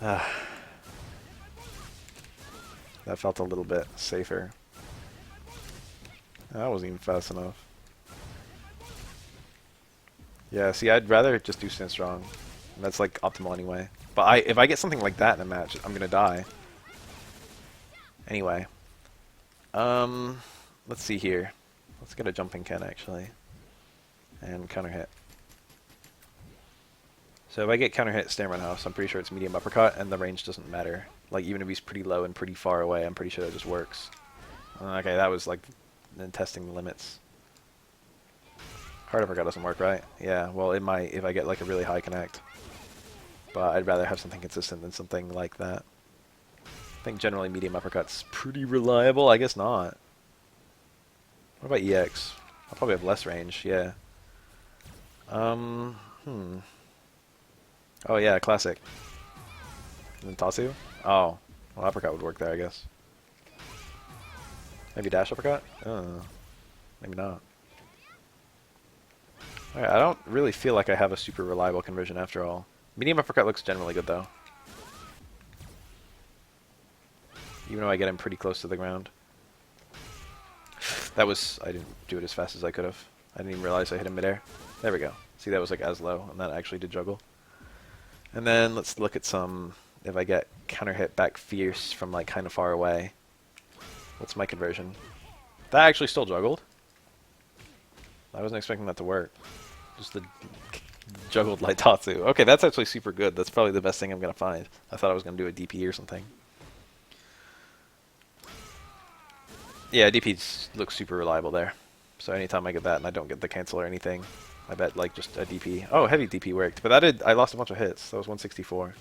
That felt a little bit safer. That wasn't even fast enough. Yeah, see, I'd rather just do stand strong. And that's like optimal anyway. But if I get something like that in a match, I'm gonna die. Anyway. Let's see here. Let's get a jumping Ken actually. And counter hit. So if I get counter hit Stand Run House, I'm pretty sure it's medium uppercut and the range doesn't matter. Like even if he's pretty low and pretty far away, I'm pretty sure that just works. Okay, that was like then testing the limits. Hard uppercut doesn't work, right? Yeah, well it might if I get like a really high connect. But I'd rather have something consistent than something like that. I think generally medium uppercut's pretty reliable. I guess not. What about EX? I'll probably have less range, yeah. Oh yeah, classic. And then Tatsu? Oh, well uppercut would work there, I guess. Maybe dash uppercut? Maybe not. Alright, I don't really feel like I have a super reliable conversion after all. Medium uppercut looks generally good though. Even though I get him pretty close to the ground. I didn't do it as fast as I could have. I didn't even realize I hit him midair. There we go. See, that was like as low, and that actually did juggle. And then let's look at some, if I get counter hit back fierce from like kind of far away. What's my conversion? That actually still juggled. I wasn't expecting that to work. Just the juggled light Tatsu. Okay, that's actually super good. That's probably the best thing I'm going to find. I thought I was going to do a DP or something. Yeah, DP looks super reliable there. So anytime I get that and I don't get the cancel or anything, I bet like just a DP. Oh, heavy DP worked. But I lost a bunch of hits. That was 164.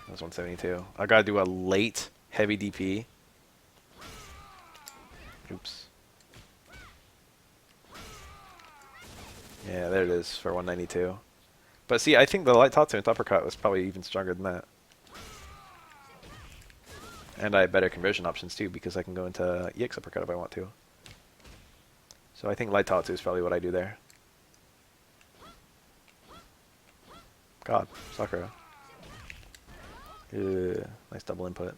That was 172. I gotta do a late heavy DP. Oops. Yeah, there it is for 192. But see, I think the light Tatsu and uppercut was probably even stronger than that. And I have better conversion options too, because I can go into EX uppercut if I want to. So I think light Tatsu is probably what I do there. God, Sakura. Nice double input.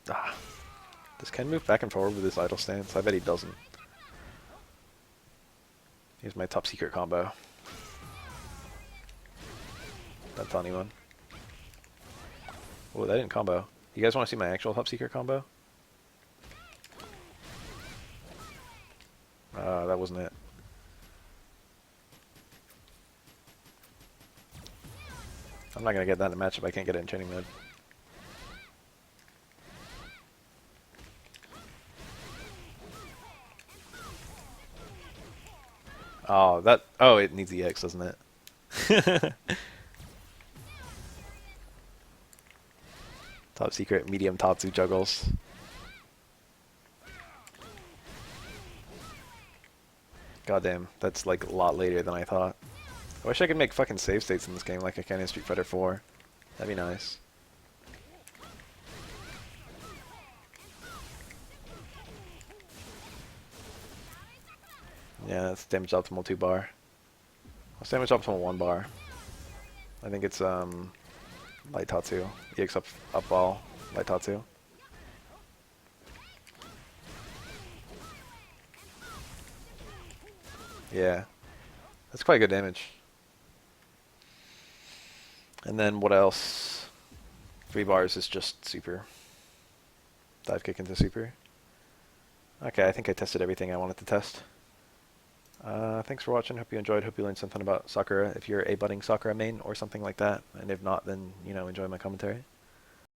Does Ken move back and forward with his idle stance? I bet he doesn't. Here's my top secret combo. Don't tell anyone. Oh, that didn't combo. You guys want to see my actual top secret combo? That wasn't it. I'm not going to get that in the match if I can't get it in training mode. Oh, it needs EX, doesn't it? Top secret, medium Tatsu juggles. Goddamn, that's like a lot later than I thought. I wish I could make fucking save states in this game like I can in Street Fighter 4. That'd be nice. Yeah, that's damage optimal 2 bar. What's damage optimal 1 bar? I think it's light Tatsu. EX up ball, light Tatsu. Yeah. That's quite good damage. And then what else? 3 bars is just super. Dive kick into super. Okay, I think I tested everything I wanted to test. Thanks for watching. Hope you enjoyed. Hope you learned something about Sakura if you're a budding Sakura main or something like that. And if not, then, you know, enjoy my commentary.